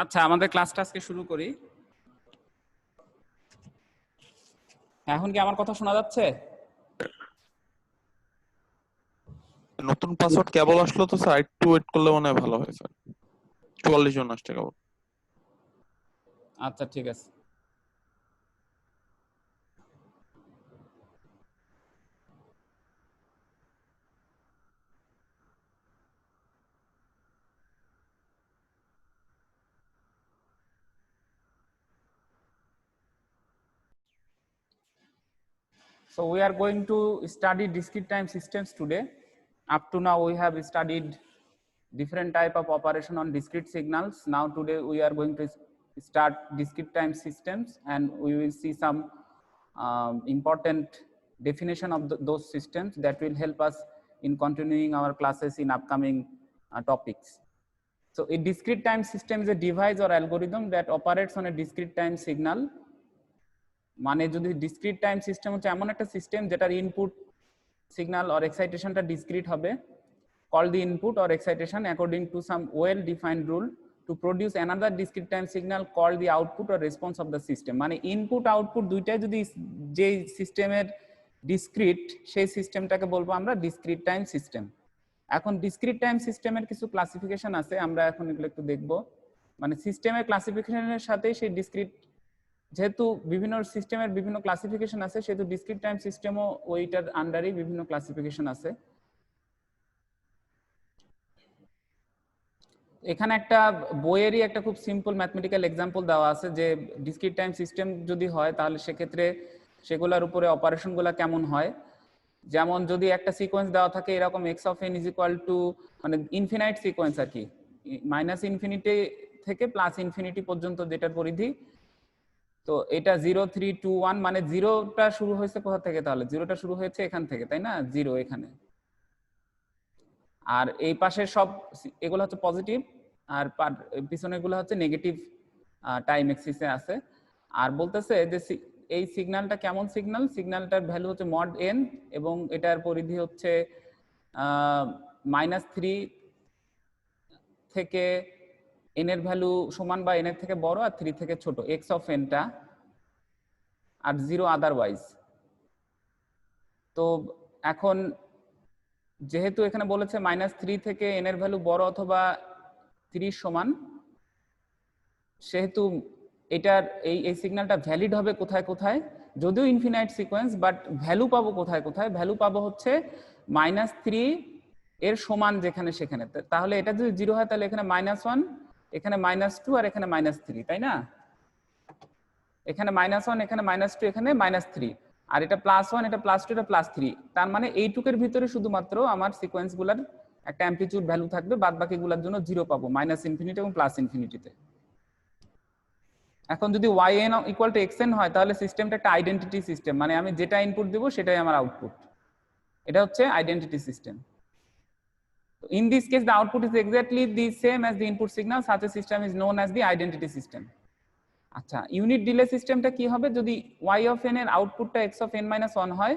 আচ্ছা, আমাদের ক্লাসটা আজকে শুরু করি। এখন কি আমার কথা শোনা যাচ্ছে? নতুন পাসওয়ার্ড কেবল আসলো তো স্যার, একটু ওয়েট করলে মনে হয় ভালো হয় স্যার। 44 জন আসছে কেবল। আচ্ছা, ঠিক আছে। So we are going to study discrete time systems today. Up to now we have studied different type of operation on discrete signals. Now today we are going to start discrete time systems, and we will see some important definition of those systems that will help us in continuing our classes in upcoming topics. So a discrete time system is a device or algorithm that operates on a discrete time signal. মানে যদি discrete time system হচ্ছে এমন একটা system যেটার input signal or এক্সাইটেশনটা discrete হবে, called the input or excitation according to some well defined rule to produce another discrete time signal called the output or response of the system. মানে input output দুইটাই যদি যে সিস্টেমের discrete, সেই সিস্টেমটাকে বলবো আমরা ডিসক্রিট টাইম সিস্টেম। এখন ডিসক্রিট টাইম সিস্টেমের কিছু ক্লাসিফিকেশন আছে, আমরা এখন এগুলো একটু দেখব। মানে সিস্টেমের ক্লাসিফিকেশনের সাথে সেই ডিসক্রিট, যেহেতু বিভিন্ন সিস্টেমের বিভিন্ন ক্লাসিফিকেশন আছে, সেহেতু ডিসক্রিট টাইম সিস্টেমও ওইটার আন্ডারই বিভিন্ন ক্লাসিফিকেশন আছে। এখানে একটা বইয়েরই একটা খুব সিম্পল ম্যাথমেটিক্যাল এক্সাম্পল দেওয়া আছে যে ডিসক্রিট টাইম সিস্টেম যদি হয় তাহলে সেক্ষেত্রে সেগুলোর উপরে অপারেশনগুলো কেমন হয়। যেমন যদি একটা সিকোয়েন্স দেওয়া থাকে এরকম x of N is equal to, মানে ইনফিনাইট সিকোয়েন্স আর কি, মাইনাস ইনফিনিটি থেকে প্লাস ইনফিনিটি পর্যন্ত যেটার পরিধি। তো এটা 0 3 2 1, মানে জিরোটা শুরু হয়েছে কোথা থেকে? তাহলে জিরোটা শুরু হয়েছে এখান থেকে, তাই না? জিরো এখানে, আর এই পাশে সব এগুলো হচ্ছে পজিটিভ, আর পিছনে গুলো হচ্ছে নেগেটিভ টাইম এক্সিসে আছে। আর বলতেছে যে এই সিগন্যালটা কেমন সিগন্যাল, সিগন্যালটার ভ্যালু হচ্ছে মড এন, এবং এটার পরিধি হচ্ছে -3 থেকে এন এর ভ্যালু সমান বা এন এর থেকে বড়, আর 3 থেকে ছোট, এক্স অফ এনটা, আর 0 আদারওয়াইজ। তো এখন যেহেতু এখানে বলেছে -3 থেকে এন এর ভ্যালু বড় অথবা 30 সমান, সেহেতু এটার এই সিগন্যালটা ভ্যালিড হবে কোথায় কোথায়, যদিও ইনফিনাইট সিকোয়েন্স, বাট ভ্যালু পাবো কোথায় কোথায়? ভ্যালু পাবো হচ্ছে -3 এর সমান যেখানে সেখানে। তাহলে এটা যদি 0 হয় তাহলে এখানে -1, এখানে -2, আর এখানে -3, তাই না? এখানে -1, এখানে -2, এখানে -3, আর এটা +1, এটা +2, এটা +3। তার মানে এইটুকের ভিতরে শুধুমাত্র আমার সিকোয়েন্সগুলোর একটা অ্যামপ্লিটিউড ভ্যালু থাকবে, বাদ বাকিগুলোর জন্য 0 পাবো, -ইনফিনিটি এবং +ইনফিনিটিতে। এখন যদি yn ইকুয়াল টু xn হয় তাহলে সিস্টেমটা একটা আইডেন্টিটি সিস্টেম, মানে আমি যেটা ইনপুট দিব সেটাই আমার আউটপুট। এটা হচ্ছে identity system. In this case the output is exactly the same as the input signal. Such a system is known as the identity system. আচ্ছা, ইউনিট ডিলে সিস্টেমটা কি হবে? যদি y অফ n এর আউটপুটটা x অফ n - 1 হয়,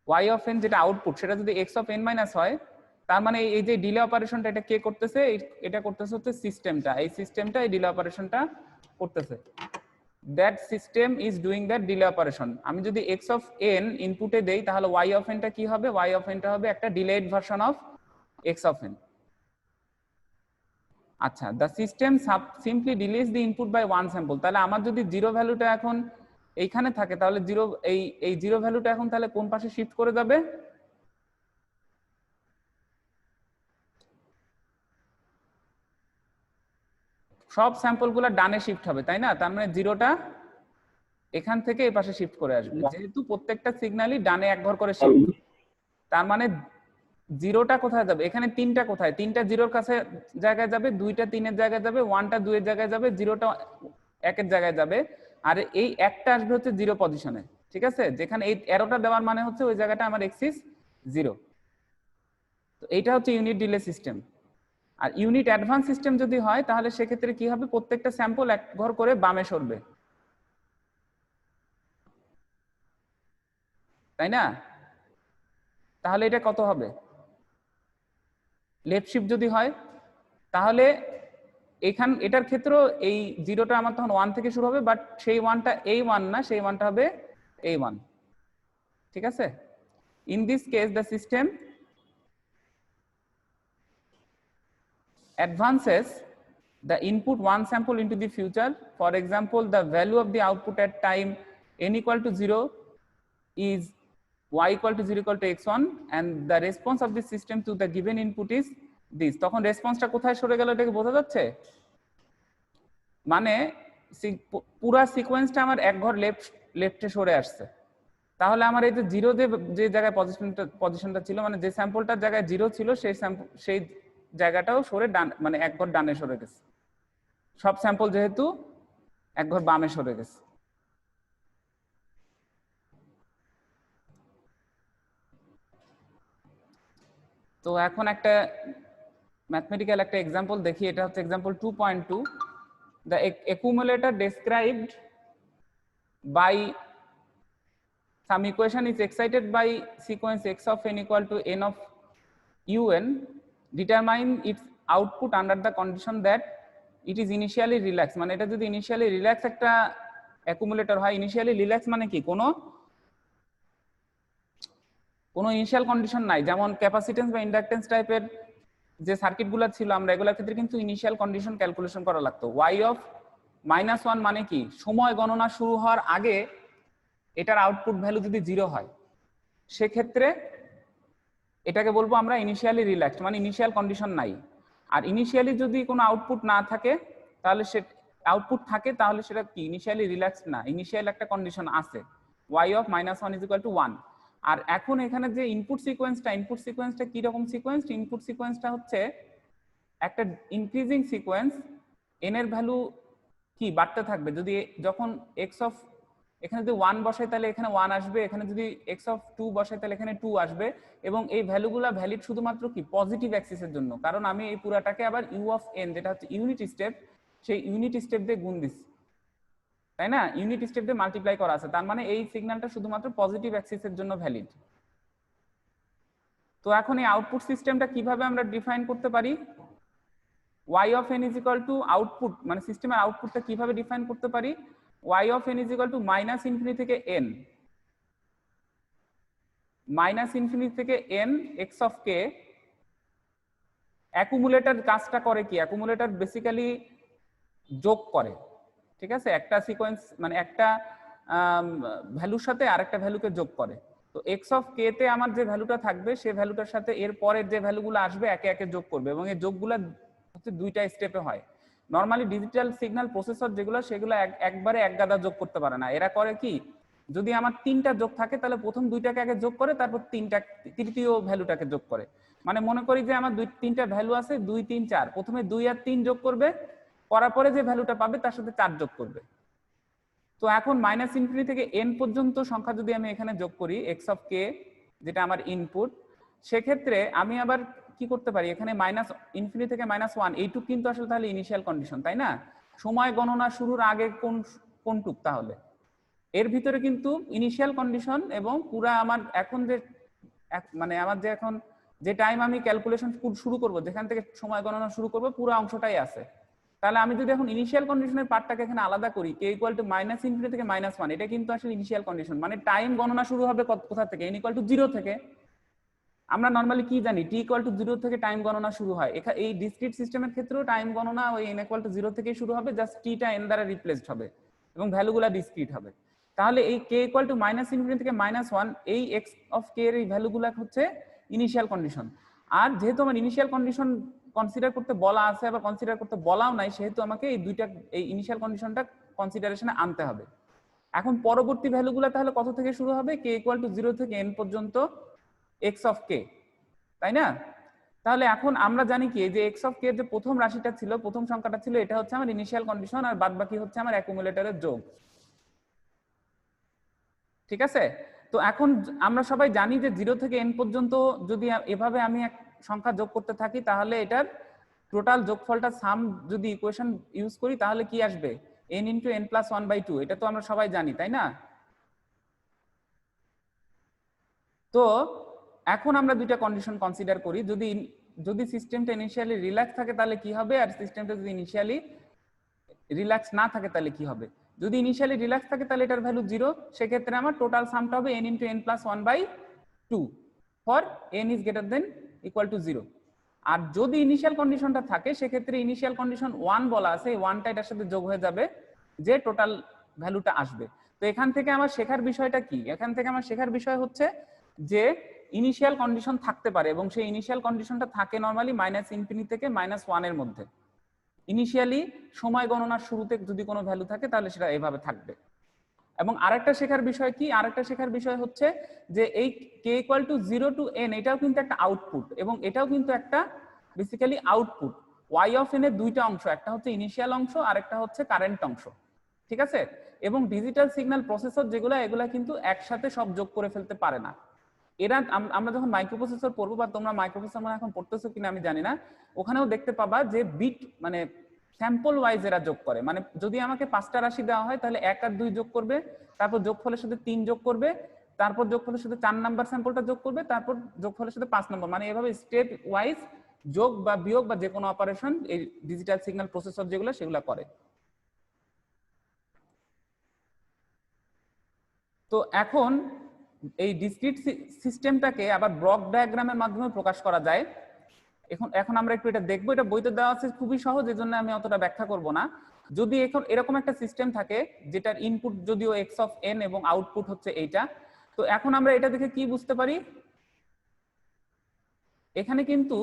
y of n যেটা output সেটা যদি x অফ n - হয়, তার মানে এই যে ডিলে অপারেশনটা এটা কে করতেছে? এটা করতেছে হচ্ছে সিস্টেমটা। এই সিস্টেমটা এই ডিলে অপারেশনটা করতেছে। That system is doing that delay operation. আমি যদি x অফ n ইনপুটে দেই তাহলে y অফ n টা কি হবে? y অফ n টা হবে একটা delayed version of x of n। আচ্ছা, the system simply delays the input by 1 sample. তাহলে আমার যদি জিরো ভ্যালুটা এখন এইখানে থাকে তাহলে জিরো, এই জিরো ভ্যালুটা এখন তাহলে কোন পাশে শিফট করে যাবে? সব স্যাম্পলগুলো ডানে শিফট হবে, তাই না? তার মানে জিরোটা এখান থেকে এই পাশে শিফট করে আসবে, যেহেতু প্রত্যেকটা সিগন্যালই ডানে এক ঘর করে শিফট। তার মানে জিরোটা কোথায় যাবে? এখানে তিনটা কোথায়? তিনটা জিরোর কাছে জায়গায় যাবে, দুইটা তিনের জায়গায় যাবে, ওয়ানটা দুইয়ের জায়গায় যাবে, জিরোটা একের জায়গায় যাবে, আর এই একটা আসবে হচ্ছে জিরো পজিশনে। ঠিক আছে? যেখানে এই অ্যারোটা দেওয়ার মানে হচ্ছে ওই জায়গাটা আমার এক্সিস জিরো। তো এইটা হচ্ছে ইউনিট ডিলে সিস্টেম। আর ইউনিট অ্যাডভান্স সিস্টেম যদি হয় তাহলে সেক্ষেত্রে কি হবে? প্রত্যেকটা স্যাম্পল এক ঘর করে বামে সরবে, তাই না? তাহলে এটা কত হবে? লেফট শিফট যদি হয় তাহলে এটার ক্ষেত্রেও এই জিরোটা আমার তখন 1 থেকে শুরু হবে, বাট সেই 1টা এই 1 না, সেই 1টা হবে এই 1। ঠিক আছে? In this case the system advances the input one sample into the future. For example, the value of the output at time n equal to 0 is y equal to 0 equal to x1, and the response of the system to the given input is this. তখন রেসপন্সটা কোথায় সরে গেল এটাকে বোঝা যাচ্ছে? মানে পুরো সিকোয়েন্সটা আমার এক ঘর লেফটে সরে আসছে। তাহলে আমার এই যে জিরো যে জায়গায় পজিশনটা ছিল, মানে যে স্যাম্পলটার জায়গায় জিরো ছিল, সেই জায়গাটাও সরে ডান, মানে এক ঘর ডানে সরে গেছে। সব স্যাম্পল যেহেতু এক ঘর বামে সরে গেছে। তো এখন একটা ম্যাথমেটিক্যাল একটা এক্সাম্পল দেখি, এটা হচ্ছে example 2.2। The accumulator described by some equation is excited by sequence x of n equal to n of un. Determine its output under the condition that it is initially relaxed. মানে এটা যদি initially relax একটা accumulator হয়, initially relax মানে কি কোনো initial condition নাই, যেমন ক্যাপাসিটেন্স বা ইন্ডাকটেন্স টাইপের যে সার্কিটগুলো ছিল আমরা এগুলোর ক্ষেত্রে কিন্তু ইনিশিয়াল কন্ডিশন ক্যালকুলেশন করা লাগতো। y of -1 মানে কি, সময় গণনা শুরু হওয়ার আগে এটার আউটপুট ভ্যালু যদি 0 হয় সেক্ষেত্রে এটাকে বলবো আমরা ইনিশিয়ালি রিল্যাক্সড, মানে ইনিশিয়াল কন্ডিশন নাই। আর ইনিশিয়ালি যদি কোনো আউটপুট না থাকে তাহলে আউটপুট থাকে তাহলে সেটা কি ইনিশিয়ালি রিল্যাক্সড না, ইনিশিয়াল একটা কন্ডিশন আছে, y of -1 is equal to 1। আর এখন এখানে যে ইনপুট সিকোয়েন্সটা কি রকম সিকোয়েন্স? ইনপুট সিকোয়েন্সটা হচ্ছে একটা ইনক্রিজিং সিকোয়েন্স, n এর ভ্যালু কি বাড়তে থাকবে। যদি যখন x অফ এখানে যদি 1 বসাই তাহলে এখানে 1 আসবে, এখানে যদি x অফ 2 বসাই তাহলে এখানে 2 আসবে, এবং এই ভ্যালুগুলা ভ্যালিড শুধুমাত্র কি পজিটিভ অ্যাক্সিসের জন্য, কারণ আমি এই পুরাটাকে আবার u অফ n যেটা হচ্ছে ইউনিট স্টেপ, সেই ইউনিট স্টেপ দিয়ে গুণ দিচ্ছি, তাই না? ইউনিট স্টেপ দিয়ে মাল্টিপ্লাই করা আছে, তার মানে এই সিগন্যালটা শুধুমাত্র পজিটিভ অ্যাক্সিসের জন্য ভ্যালিড। তো এখন এই আউটপুট সিস্টেমটা কিভাবে আমরা ডিফাইন করতে পারি? y of n is equal to output, মানে সিস্টেমের আউটপুটটা কিভাবে ডিফাইন করতে পারি? y of n is equal to -∞ থেকে n, -∞ থেকে n x of k। Accumulator কাজটা করে কি? অ্যাকুমুলেটর বেসিক্যালি যোগ করে, ঠিক আছে? একটা সিকোয়েন্স মানে একটা ভ্যালুর সাথে আরেকটা ভ্যালুকে যোগ করে। তো এক্স অফ কে তে আমার যে ভ্যালুটা থাকবে সেই ভ্যালুটার সাথে এর পরের যে ভ্যালুগুলো আসবে একে একে যোগ করবে, এবং এই যোগগুলো হচ্ছে দুইটা স্টেপে হয়। নর্মালি ডিজিটাল সিগন্যাল প্রসেসর যেগুলো সেগুলো একবারে এক গাদা যোগ করতে পারে না। এরা করে কি, যদি আমার 3টা যোগ থাকে তাহলে প্রথম 2টাকে আগে যোগ করে তারপর তৃতীয় ভ্যালুটাকে যোগ করে। মানে মনে করি যে আমার 3টা ভ্যালু আছে 2 3 4, প্রথমে 2 আর 3 যোগ করবে, করার পরে যে ভ্যালুটা পাবে তার সাথে 4 যোগ করবে। তো এখন -∞ থেকে n পর্যন্ত সংখ্যা যদি আমি এখানে যোগ করি x অফ k যেটা আমার ইনপুট, সেক্ষেত্রে আমি আবার কি করতে পারি, এখানে -∞ থেকে -1 এইটুক কিন্তু আসলে তাহলে ইনিশিয়াল কন্ডিশন, তাই না? সময় গণনা শুরুর আগে কোনটুক, তাহলে এর ভিতরে কিন্তু ইনিশিয়াল কন্ডিশন এবং পুরা আমার এখন যে মানে আমার যে এখন যে টাইম আমি ক্যালকুলেশন শুরু করব, যেখান থেকে সময় গণনা শুরু করব, পুরো অংশটাই আছে। তাহলে আমি যদি এখন ইনিশিয়াল কন্ডিশনের পার্টটাকে এখানে আলাদা করি, k ইকুয়াল টু -∞ থেকে -1, এটা কিন্তু আসলে ইনিশিয়াল কন্ডিশন, মানে টাইম গণনা শুরু হবে কোথা থেকে? n ইকুয়াল টু 0 থেকে। আমরা নরমালি কি জানি, t ইকুয়াল টু 0 থেকে টাইম গণনা শুরু হয়। এই ডিসক্রিট সিস্টেমের ক্ষেত্রেও টাইম গণনা ওই n ইকুয়াল টু 0 থেকেই শুরু হবে, জাস্ট t টা n দ্বারা রিপ্লেসড হবে এবং ভ্যালুগুলো ডিসক্রিট হবে। তাহলে এই k ইকুয়াল টু -∞ থেকে -1, এই x অফ k এর এই ভ্যালুগুলো হচ্ছে ইনিশিয়াল কন্ডিশন। আর যেহেতু আমার ইনিশিয়াল কন্ডিশন কনসিডার করতে বলা আছে আবার কনসিডার করতে বলাও নাই, সেহেতু আমাকে এই ইনিশিয়াল কন্ডিশনটা কনসিডারেশনে আনতে হবে। এখন পরবর্তী ভ্যালুগুলো তাহলে কত থেকে শুরু হবে? k ইকুয়াল টু 0 থেকে n পর্যন্ত x অফ k, তাই না? তাহলে এখন আমরা জানি কি, যে x অফ k এর যে প্রথম রাশিটা ছিল, প্রথম সংখ্যাটা ছিল, এটা হচ্ছে আমার ইনিশিয়াল কন্ডিশন, আর বাদ বাকি হচ্ছে আমার অ্যাকুমুলেটরের যোগ, ঠিক আছে? তো এখন আমরা সবাই জানি যে 0 থেকে n পর্যন্ত যদি এভাবে আমি এক সংখ্যা যোগ করতে থাকি তাহলে এটার টোটাল যোগফলটা সাম যদি ইকুয়েশন ইউজ করি তাহলে কি আসবে? n ইন্টু n প্লাস 1/2, এটা তো আমরা সবাই জানি, তাই না? তো এখন আমরা দুইটা কন্ডিশন কনসিডার করি। যদি যদি সিস্টেমটা ইনিশিয়ালি রিল্যাক্স থাকে তাহলে কি হবে, আর সিস্টেমটা যদি ইনিশিয়ালি রিল্যাক্স না থাকে তাহলে কি হবে। যদি ইনিশিয়ালি রিল্যাক্স থাকে তাহলে এটার ভ্যালু 0, সেক্ষেত্রে আমার টোটাল সামটা হবে n × n + 1/2 for n is greater than equal to 0। আর যদি ইনিশিয়াল কন্ডিশনটা থাকে সেক্ষেত্রে ইনিশিয়াল কন্ডিশন 1 বলা আছে, এই 1টা এটার সাথে যোগ হয়ে যাবে, যে টোটাল ভ্যালুটা আসবে। তো এখান থেকে আমার শেখার বিষয়টা কি, এখান থেকে আমার শেখার বিষয় হচ্ছে যে ইনিশিয়াল কন্ডিশন থাকতে পারে এবং সেই ইনিশিয়াল কন্ডিশনটা থাকে নরমালি -∞ থেকে -1 এর মধ্যে। ইনিশিয়ালি সময় গণনার শুরুতে যদি কোনো ভ্যালু থাকে তাহলে সেটা এভাবে থাকবে। এবং আরেকটা শেখার বিষয় কি, আরেকটা শেখার বিষয় হচ্ছে যে এই k = 0 to n এটাও কিন্তু একটা আউটপুট, এবং এটাও কিন্তু একটা basically output. y of n এর দুইটা অংশ, একটা হচ্ছে ইনিশিয়াল অংশ আর একটা হচ্ছে কারেন্ট অংশ, ঠিক আছে। এবং ডিজিটাল সিগন্যাল প্রসেসর যেগুলো, এগুলা কিন্তু একসাথে সব যোগ করে ফেলতে পারে না। এরা আমরা যখন মাইক্রোপ্রসেসর পড়বো, বা তোমরা মাইক্রোপ্রসেসর মানে এখন পড়তেছো কিনা আমি জানি না, ওখানেও দেখতে পাবা যে বিট মানে স্যাম্পল ওয়াইজ এরা যোগ করে। মানে যদি আমাকে 5টা রাশি দেওয়া হয় তাহলে 1 আর 2 যোগ করবে, তারপর যোগফলের সাথে 3 যোগ করবে, তারপর যোগফলের সাথে 4 নাম্বার স্যাম্পলটা যোগ করবে, তারপর যোগফলের সাথে 5 নম্বর, মানে এভাবে স্টেপ ওয়াইজ যোগ বা বিয়োগ বা যে কোনো অপারেশন এই ডিজিটাল সিগন্যাল প্রসেসর যেগুলো সেগুলো করে। তো এখন এই ডিসক্রিট সিস্টেমটাকে আবার ব্লক ডায়াগ্রামের মাধ্যমে প্রকাশ করা যায়। এখন আমরা একটু এটা দেখবো, এটা বইতে দেওয়া আছে, খুবই সহজ, এই জন্য আমি অতটা ব্যাখ্যা করব না। যদি এখন এরকম একটা সিস্টেম থাকে যেটার ইনপুট যদিও x অফ n এবং আউটপুট হচ্ছে এইটা, তো এখন আমরা এটা দেখে কি বুঝতে পারি, এখানে কিন্তু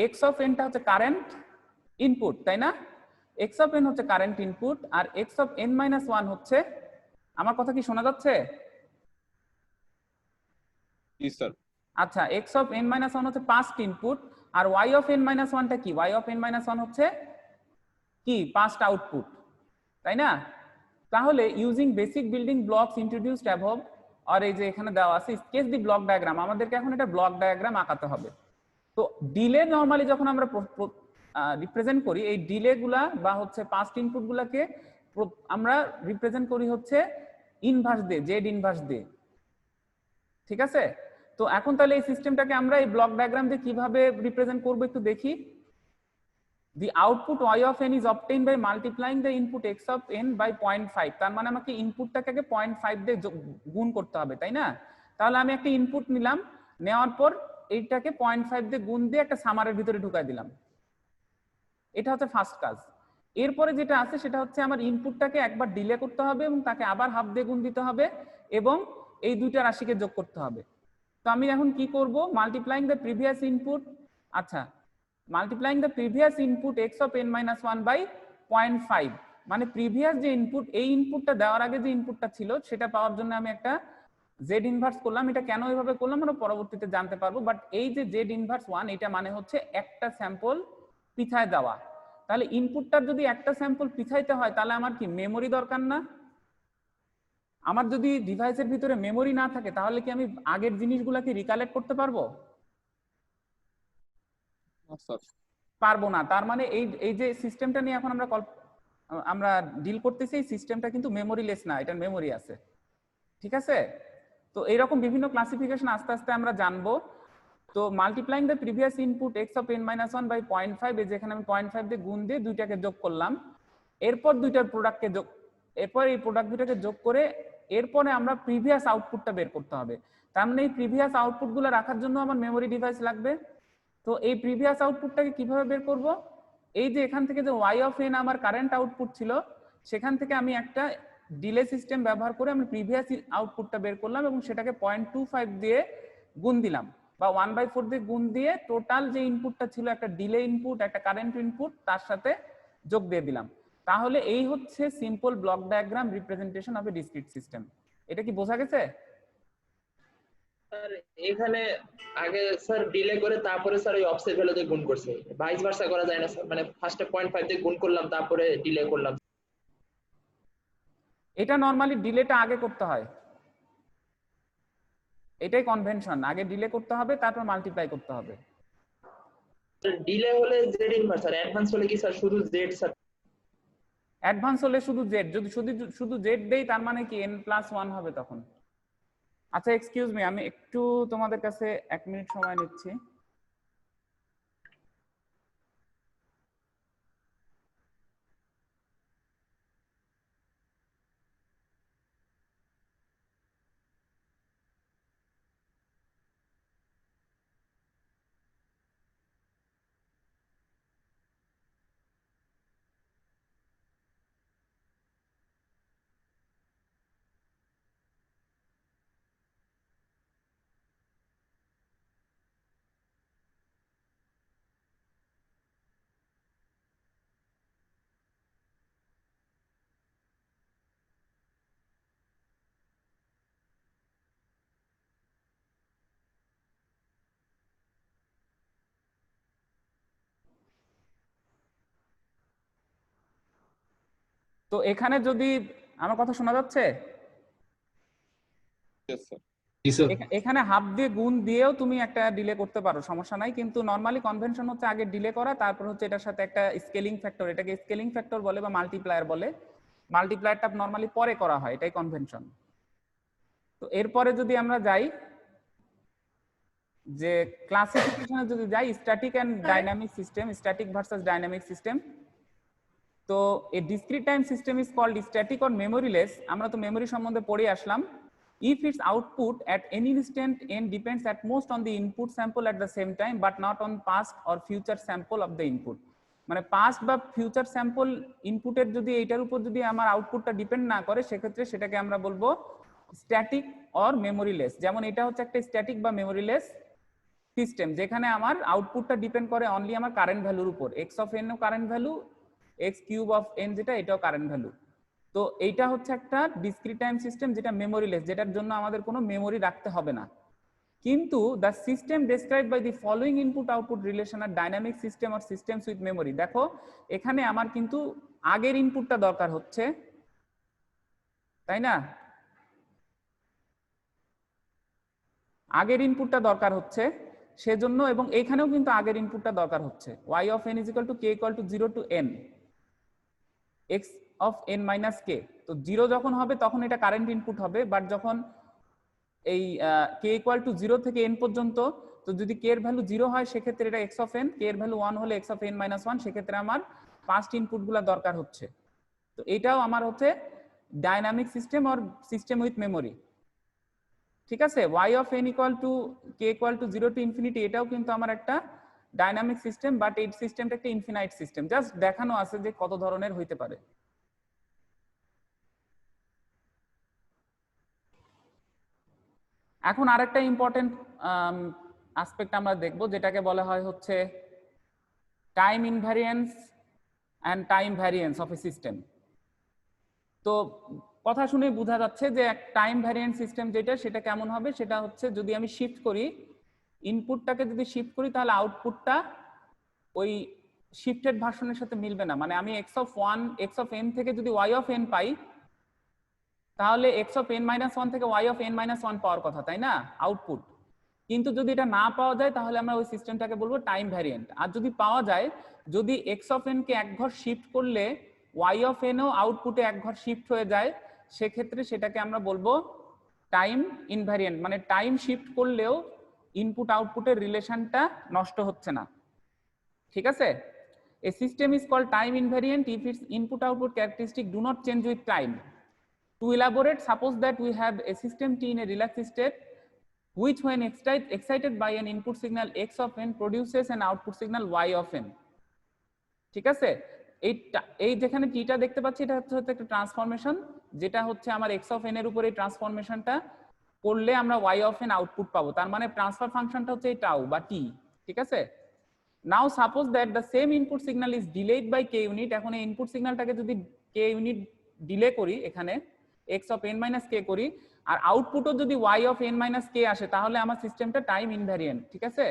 x অফ n টা হচ্ছে কারেন্ট ইনপুট, তাই না? x অফ n হচ্ছে কারেন্ট ইনপুট আর x অফ n - 1 হচ্ছে, আমার কথা কি শোনা যাচ্ছে? জি স্যার। আচ্ছা, x অফ n - 1 হচ্ছে পাস্ট ইনপুট, আর y অফ n - 1 টা কি, y অফ n - 1 হচ্ছে কি পাস্ট আউটপুট, তাই না? তাহলে using basic building blocks introduced above, আর এই যে এখানে দেওয়া আছে স্কেচ দি ব্লক ডায়াগ্রাম, আমাদেরকে এখন এটা ব্লক ডায়াগ্রাম আঁকাতে হবে। তো ডিলে নরমালি যখন আমরা রিপ্রেজেন্ট করি, এই ডিলে গুলা বা হচ্ছে পাস্ট ইনপুট গুলাকে আমরা রিপ্রেজেন্ট করি হচ্ছে ইনভার্স দিয়ে, জেড ইনভার্স দিয়ে, ঠিক আছে। তো এখন তাহলে এই সিস্টেমটাকে আমরা এই ব্লক ডায়াগ্রাম দিয়ে কিভাবে রিপ্রেজেন্ট করব একটু দেখি। The output y of n is obtained by multiplying the input x of n by 0.5, তার মানে আমাকে ইনপুটটাকে আগে 0.5 দিয়ে গুণ করতে হবে, তাই না? তাহলে আমি একটা ইনপুট নিলাম, নেওয়ার পর এইটাকে 0.5 দিয়ে গুণ দিয়ে একটা সামারের ভিতরে ঢুকাই দিলাম, এটা হচ্ছে ফার্স্ট কাজ। এরপরে যেটা আছে সেটা হচ্ছে আমার ইনপুটটাকে একবার ডিলে করতে হবে এবং তাকে আবার হাফ দিয়ে গুণ দিতে হবে এবং এই দুইটা রাশিকে যোগ করতে হবে। তো আমি এখন কি করব, মাল্টিপ্লাইং দ্য প্রিভিয়াস ইনপুট, আচ্ছা multiplying the previous input x of n - 1 by 0.5, মানে প্রিভিয়াস যে ইনপুট, এই ইনপুটটা দেওয়ার আগে যে ইনপুটটা ছিল সেটা পাওয়ার জন্য আমি একটা জেড ইনভার্স করলাম। এটা কেন এইভাবে করলাম আমরা পরবর্তীতে জানতে পারবো, বাট এই যে জেড ইনভার্স 1 এটা মানে হচ্ছে একটা স্যাম্পল পিছায় দেওয়া। তাহলে ইনপুটটার যদি একটা স্যাম্পল পিছাইতে হয় তাহলে আমার কি মেমোরি দরকার না? আমার যদি ডিভাইসের ভিতরে মেমোরি না থাকে তাহলে কি আমি আগের জিনিসগুলোকে রিকালেক্ট করতে পারবো? পারবো না। তার মানে এই যে সিস্টেমটা নিয়ে এখন আমরা ডিল করতেছি, এই সিস্টেমটা কিন্তু মেমোরি লেস না, এটার মেমোরি আছে, ঠিক আছে। তো এইরকম বিভিন্ন ক্লাসিফিকেশন আস্তে আস্তে আমরা জানবো। তো multiplying the previous input x of n - 1 by 0.5, এই যেখানে আমি 0.5 দিয়ে গুণ দিয়ে দুইটাকে যোগ করলাম, এরপর দুইটার প্রোডাক্টকে যোগ, এরপর এই প্রোডাক্ট দুইটাকে যোগ করে এরপরে আমরা প্রিভিয়াস আউটপুটটা বের করতে হবে। তার মানে এই প্রিভিয়াস আউটপুটগুলো রাখার জন্য আমার মেমোরি ডিভাইস লাগবে। তো এই প্রিভিয়াস আউটপুটটাকে কিভাবে বের করব, এই যে এখান থেকে যে y অফ n আমার কারেন্ট আউটপুট ছিল সেখান থেকে আমি একটা ডিলে সিস্টেম ব্যবহার করে আমি প্রিভিয়াস আউটপুটটা বের করলাম এবং সেটাকে 0.25 দিয়ে গুণ দিলাম বা 1/4 দিয়ে গুণ দিয়ে টোটাল যে ইনপুটটা ছিল একটা ডিলে ইনপুট একটা কারেন্ট ইনপুট তার সাথে যোগ দিয়ে দিলাম। তাহলে এই হচ্ছে simple block diagram representation of A discrete system. এটা কি বোঝা গেছে? স্যার এখানে আগে স্যার ডিলে করে তারপরে স্যার ওই অফসেট ভ্যালু দিয়ে গুণ করছে, ভাইস ভার্সা করা যায় না স্যার? মানে ফার্স্টে 0.5 দিয়ে গুণ করলাম তারপরে ডিলে করলাম। এটা নরমালি ডিলেটা আগে করতে হয়, এটাই কনভেনশন, আগে ডিলে করতে হবে তারপর মাল্টিপ্লাই করতে হবে। ডিলে হলে জেড ইনভার্স, আর অ্যাডভান্স হলে কি স্যার শুধু জেড স্যার? অ্যাডভান্স হলে শুধু জেড, যদি শুধু জেড দেই তার মানে কি n+1 হবে তখন। আচ্ছা এক্সকিউজ মি, আমি একটু তোমাদের কাছে 1 মিনিট সময় নিচ্ছি। তো এখানে যদি আমার কথা শোনা যাচ্ছে, Yes, sir. এখানে হাফ দিয়ে গুণ দিয়েও তুমি একটা ডিলে করতে পারো, সমস্যা নাই। কিন্তু নরমালি কনভেনশন হচ্ছে আগে ডিলে করা, তারপর হচ্ছে এটার সাথে একটা স্কেলিং ফ্যাক্টর, এটাকে স্কেলিং ফ্যাক্টর বলে বা মাল্টিপ্লায়ার বলে। মাল্টিপ্লায়ারটা নরমালি পরে করা হয়, এটাই কনভেনশন। তো এরপরে যদি আমরা যাই যে ক্লাসিফিকেশনে যদি যাই, static and dynamic system, static versus dynamic system. তো a discrete time system is called static or memoryless. আমরা তো মেমোরি সম্বন্ধে পড়ে আসলাম। If its output at any instant n depends at most on the input sample at the same time but not on past or future sample of the input, মানে past বা future sample ইনপুটের যদি এইটার উপর যদি আমার আউটপুটটা depend না করে, সেক্ষেত্রে সেটাকে আমরা বলবো স্ট্যাটিক অর মেমোরিলেস। যেমন এটা হচ্ছে একটা স্ট্যাটিক বা মেমোরিলেস সিস্টেম, যেখানে আমার আউটপুটটা ডিপেন্ড করে অনলি আমার কারেন্ট ভ্যালুর উপর। এক্স অফ এন ও current value, x cube of n যেটা, এটাও কারেন্ট ভ্যালু। তো এইটা হচ্ছে একটা ডিসক্রিট টাইম সিস্টেম যেটা মেমোরিলেস, যেটার জন্য আমাদের কোনো মেমোরি রাখতে হবে না। কিন্তু the system describe by the following input output relation are dynamic system or systems with memory. দেখো এখানে আমার কিন্তু আগের ইনপুটটা দরকার হচ্ছে, তাই না? আগের ইনপুটটা দরকার হচ্ছে সেজন্য, এবং এইখানেও কিন্তু আগের ইনপুটটা দরকার হচ্ছে। y of n is equal to k equal to 0 to n x of n minus k। তো 0 যখন হবে তখন এটা কারেন্ট ইনপুট হবে, বাট যখন এই k ইকুয়াল টু 0 থেকে n পর্যন্ত, তো যদি k এর ভ্যালু 0 হয় সেক্ষেত্রে এটা x of n, k এর ভ্যালু 1 হলে x of n minus 1, সেক্ষেত্রে আমার পাস্ট ইনপুটগুলো দরকার হচ্ছে। তো এটাও আমার হচ্ছে dynamic system or system with memory. ঠিক আছে, y of n equal to k equal to 0 to infinity, এটাও কিন্তু আমার একটা ডাইনামিক সিস্টেম, বাট এই সিস্টেমটা একটা ইনফিনাইট সিস্টেম। জাস্ট দেখানো আছে যে কত ধরনের হইতে পারে। এখন আরেকটা ইম্পর্টেন্ট অ্যাসপেক্ট আমরা দেখব, যেটাকে বলা হয় হচ্ছে time invariance and time variance of a system. তো কথা শুনে বোঝা যাচ্ছে যে টাইম ভ্যারিয়েন্ট সিস্টেম যেটা, সেটা কেমন হবে। সেটা হচ্ছে যদি আমি শিফট করি, ইনপুটটাকে যদি শিফট করি, তাহলে আউটপুটটা ওই শিফটেড ভার্সনের সাথে মিলবে না। মানে আমি x of one, x of n থেকে যদি ওয়াই অফ এন পাই, তাহলে x of n minus one থেকে y of n minus one পাওয়ার কথা, তাই না, আউটপুট। কিন্তু যদি এটা না পাওয়া যায়, তাহলে আমরা ওই সিস্টেমটাকে বলবো টাইম ভ্যারিয়েন্ট। আর যদি পাওয়া যায়, যদি এক্স অফ এন কে এক ঘর শিফট করলে ওয়াই অফ এনও আউটপুটে এক ঘর শিফট হয়ে যায়, সেক্ষেত্রে সেটাকে আমরা বলবো টাইম ইনভ্যারিয়েন্ট। মানে টাইম শিফট করলেও ইনপুট আউটপুটের রিলেশনটা নষ্ট হচ্ছে না। ঠিক আছে, a system is called time invariant if its input output characteristic do not change with time. To elaborate, suppose that we have a system T in a relaxed state, which when excited by an input signal x of n produces an output signal y of n. ঠিক আছে, এই যেখানে টিটা দেখতে পাচ্ছি, এটা হচ্ছে একটা ট্রান্সফরমেশন, যেটা হচ্ছে আমার x of n এর উপরে এই ট্রান্সফরমেশনটা করলে আমরা y of n আউটপুট পাবো। তার মানে ট্রান্সফার ফাংশনটা হচ্ছে এই টাউ বা টি। ঠিক আছে, now suppose that the same input signal is delayed by k unit. এখন এই ইনপুট সিগন্যালটাকে যদি k ইউনিট ডিলে করি, এখানে x of n minus k করি, আর আউটপুটও যদি y of n minus k আসে, তাহলে আমার সিস্টেমটা টাইম ইনভ্যারিয়েন্ট। ঠিক আছে,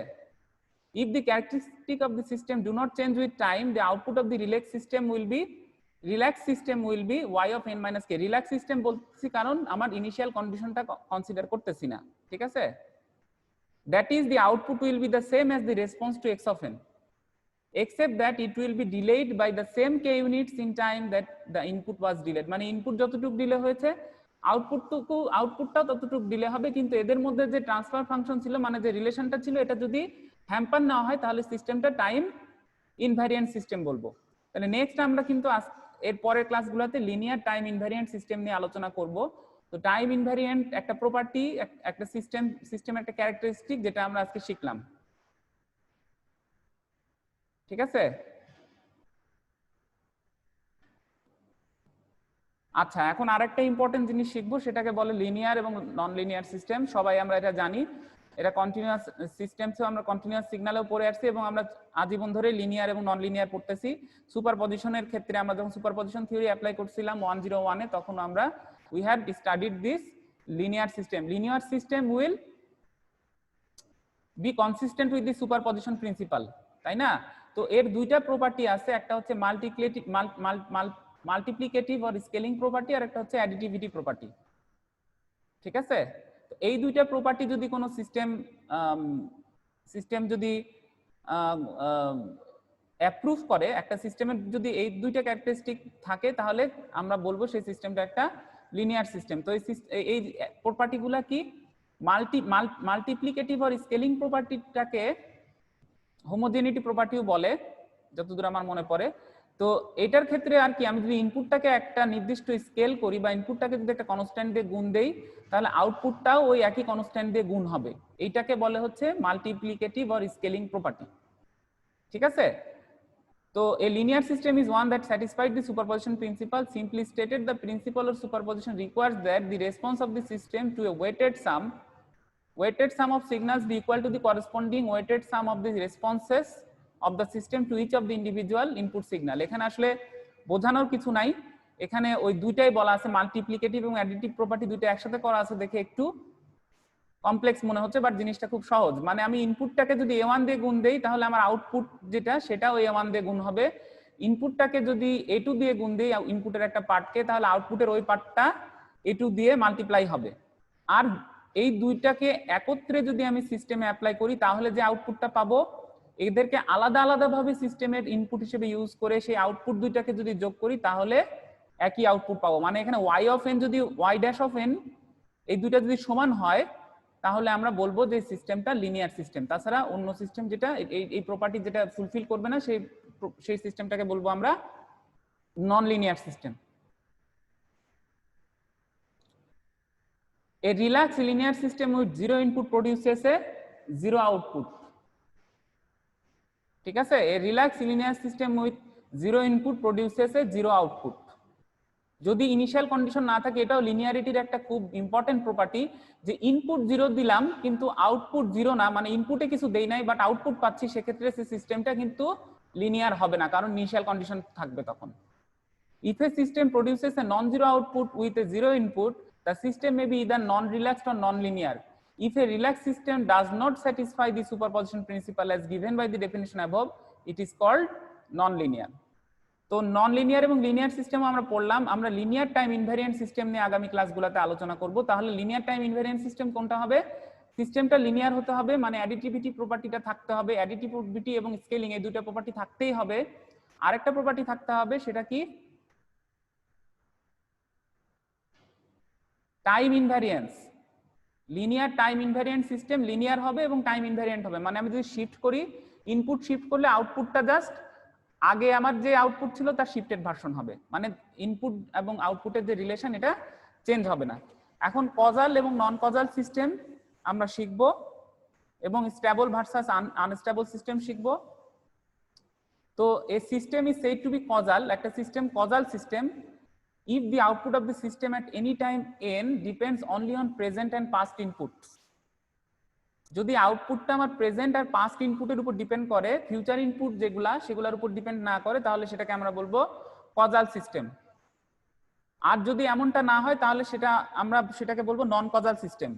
if the characteristic of the system do not change with time, the output of the relaxed system will be y of n minus k. Relax system বলছি কারণ আমার initial কন্ডিশনটা কনসিডার করতেছি না। ঠিক আছে, that is the output will be the same as the response to x of n, except that it will be delayed by the same k units in time that the input was delayed. মানে input যতটুকু delay হয়েছে, আউটপুটটাও ততটুকু delay হবে, কিন্তু এদের মধ্যে যে transfer function ছিল, মানে যে রিলেশনটা ছিল, এটা যদি হ্যাম্পার না হয়, তাহলে সিস্টেমটা টাইম ইনভ্যারিয়েন্ট সিস্টেম বলবো। তাহলে নেক্সট আমরা কিন্তু এর পরের ক্লাসগুলোতে লিনিয়ার টাইম ইনভ্যারিয়েন্ট সিস্টেম নিয়ে আলোচনা করব। তো টাইম ইনভ্যারিয়েন্ট একটা প্রপার্টি, একটা সিস্টেম একটা ক্যারেক্টারিস্টিক, যেটা আমরা আজকে শিখলাম। ঠিক আছে, আচ্ছা, এখন আরেকটা ইম্পর্টেন্ট জিনিস শিখবো, সেটাকে বলে লিনিয়ার এবং নন লিনিয়ার সিস্টেম। সবাই আমরা এটা জানি, এটা কন্টিনিউয়াস সিস্টেমসও আমরা কন্টিনিউয়াস সিগন্যালেও পড়ে আসছি, এবং আমরা আজীবন ধরে লিনিয়ার এবং নন লিনিয়ার পড়তেছি। সুপারপজিশনের ক্ষেত্রে আমরা যখন সুপারপজিশন থিওরি অ্যাপ্লাই করছিলাম 101-এ, তখন আমরা we had studied this linear system. Linear system will be consistent with the superposition principal, তাই না? তো এর দুইটা প্রপার্টি আছে, একটা হচ্ছে মাল্টিপ্লিকেটিভ অর স্কেলিং প্রপার্টি, আর একটা হচ্ছে অ্যাডিটিভিটি প্রপার্টি। ঠিক আছে, তো এই দুইটা প্রপার্টি যদি কোনো সিস্টেম যদি অ্যাপ্রুভ করে, একটা সিস্টেমের যদি এই দুইটা ক্যারেক্টারিস্টিক থাকে, তাহলে আমরা বলবো সেই সিস্টেমটা একটা লিনিয়ার সিস্টেম। তো এই প্রপার্টিগুলা কি? মাল্টিপ্লিকেটিভ অর স্কেলিং প্রপার্টিটাকে হোমোজেনিটি প্রপার্টিও বলে, যতদূর আমার মনে পড়ে। তো এটার ক্ষেত্রে আর কি, আমি যদি ইনপুটটাকে একটা নির্দিষ্ট স্কেল করি বা ইনপুটটাকে যদি একটা কনস্ট্যান্ট দিয়ে গুণ দেই, তাহলে আউটপুটটাও ওই একই কনস্ট্যান্ট দিয়ে গুণ হবে। এইটাকে বলে হচ্ছে মাল্টিপ্লিকেটিভ অর স্কেলিং প্রপার্টি। ঠিক আছে, তো a linear system is one that satisfies the superposition principle. Simply stated, the principle of superposition requires that the response of the system to a weighted sum of signals be equal to the corresponding weighted sum of the responses of the system to each of the individual input signal. এখানে আসলে বোঝানোর কিছু নাই, এখানে ওই দুইটাই বলা আছে, মাল্টিপ্লিকেটিভ এবং অ্যাডিটিভ প্রপার্টি দুইটা একসাথে করা আছে দেখে একটু কমপ্লেক্স মনে হচ্ছে, বাট জিনিসটা খুব সহজ। মানে আমি ইনপুটটাকে যদি a1 দিয়ে গুণ দেই, তাহলে আমার আউটপুট যেটা সেটাও a1 দিয়ে গুণ হবে। ইনপুটটাকে যদি a2 দিয়ে গুণ দেই, ইনপুটের একটা পার্টকে, তাহলে আউটপুটের ওই পার্টটা a2 দিয়ে মাল্টিপ্লাই হবে। আর এই দুইটাকে একত্রে যদি আমি সিস্টেমে অ্যাপ্লাই করি, তাহলে যে আউটপুটটা পাবো, এদেরকে আলাদা আলাদাভাবে সিস্টেমের ইনপুট হিসেবে ইউজ করে সেই আউটপুট দুইটাকে যদি যোগ করি, তাহলে একই আউটপুট পাবো। মানে এখানে y অফ n যদি y ড্যাশ অফ n এই দুইটা যদি সমান হয়, তাহলে আমরা বলবো যে সিস্টেমটা লিনিয়ার সিস্টেম। তাছাড়া অন্য সিস্টেম যেটা এই প্রপার্টি যেটা ফুলফিল করবে না, সেই সিস্টেমটাকে বলবো আমরা non linear system. A relaxed linear system with zero input produces a zero output. ঠিক আছে, a relaxed linear system with zero input produces a zero output. যদি ইনিশিয়াল কন্ডিশন না থাকে, এটাও লিনিয়ারিটির একটা খুব ইম্পর্টেন্ট প্রপার্টি, যে ইনপুট জিরো দিলাম কিন্তু আউটপুট জিরো না, মানে ইনপুটে কিছু দেই নাই বাট আউটপুট পাচ্ছি, সেক্ষেত্রে সেই সিস্টেমটা কিন্তু লিনিয়ার হবে না, কারণ ইনিশিয়াল কন্ডিশন থাকবে তখন। If a system produces a non-zero output with a zero input, the system may be either non-relaxed or non-linear. If a relaxed system does not satisfy the superposition principle as given by the definition above, it is called non-linear. তো non linear এবং linear system আমরা পড়লাম। আমরা linear time invariant system নিয়ে আগামী ক্লাসগুলোতে আলোচনা করব। তাহলে লিনিয়ার টাইম ইনভ্যারিয়েন্ট সিস্টেম কোনটা হবে? সিস্টেমটা লিনিয়ার হতে হবে, মানে অ্যাডিটিভিটি প্রপার্টিটা থাকতে হবে, অ্যাডিটিভিটি এবং স্কেলিং এই দুটো প্রপার্টি থাকতেই হবে। আরেকটা প্রপার্টি থাকতে হবে, সেটা কি? Time invariance. Linear time invariant system linear হবে এবং টাইম ইনভ্যারিয়েন্ট হবে। মানে আমি যদি শিফট করি, ইনপুট শিফট করলে আউটপুটটা জাস্ট আগে আমার যে আউটপুট ছিল তার শিফটেড ভার্সন হবে, মানে ইনপুট এবং আউটপুটের যে রিলেশন এটা চেঞ্জ হবে না। এখন কজাল এবং নন কজাল সিস্টেম আমরা শিখব, এবং স্টেবল ভার্সাস আনস্টেবল সিস্টেম শিখব। তো a system is said to be causal, একটা system causal system if the output of the system at any time n depends only on present and past inputs. যদি আউটপুটটা আমার present আর past ইনপুটের উপর depend করে, future input যেগুলা সেগুলোর উপর ডিপেন্ড না করে, তাহলে সেটাকে আমরা বলবো কজাল সিস্টেম। আর যদি এমনটা না হয়, তাহলে আমরা সেটাকে বলবো নন কজাল সিস্টেম।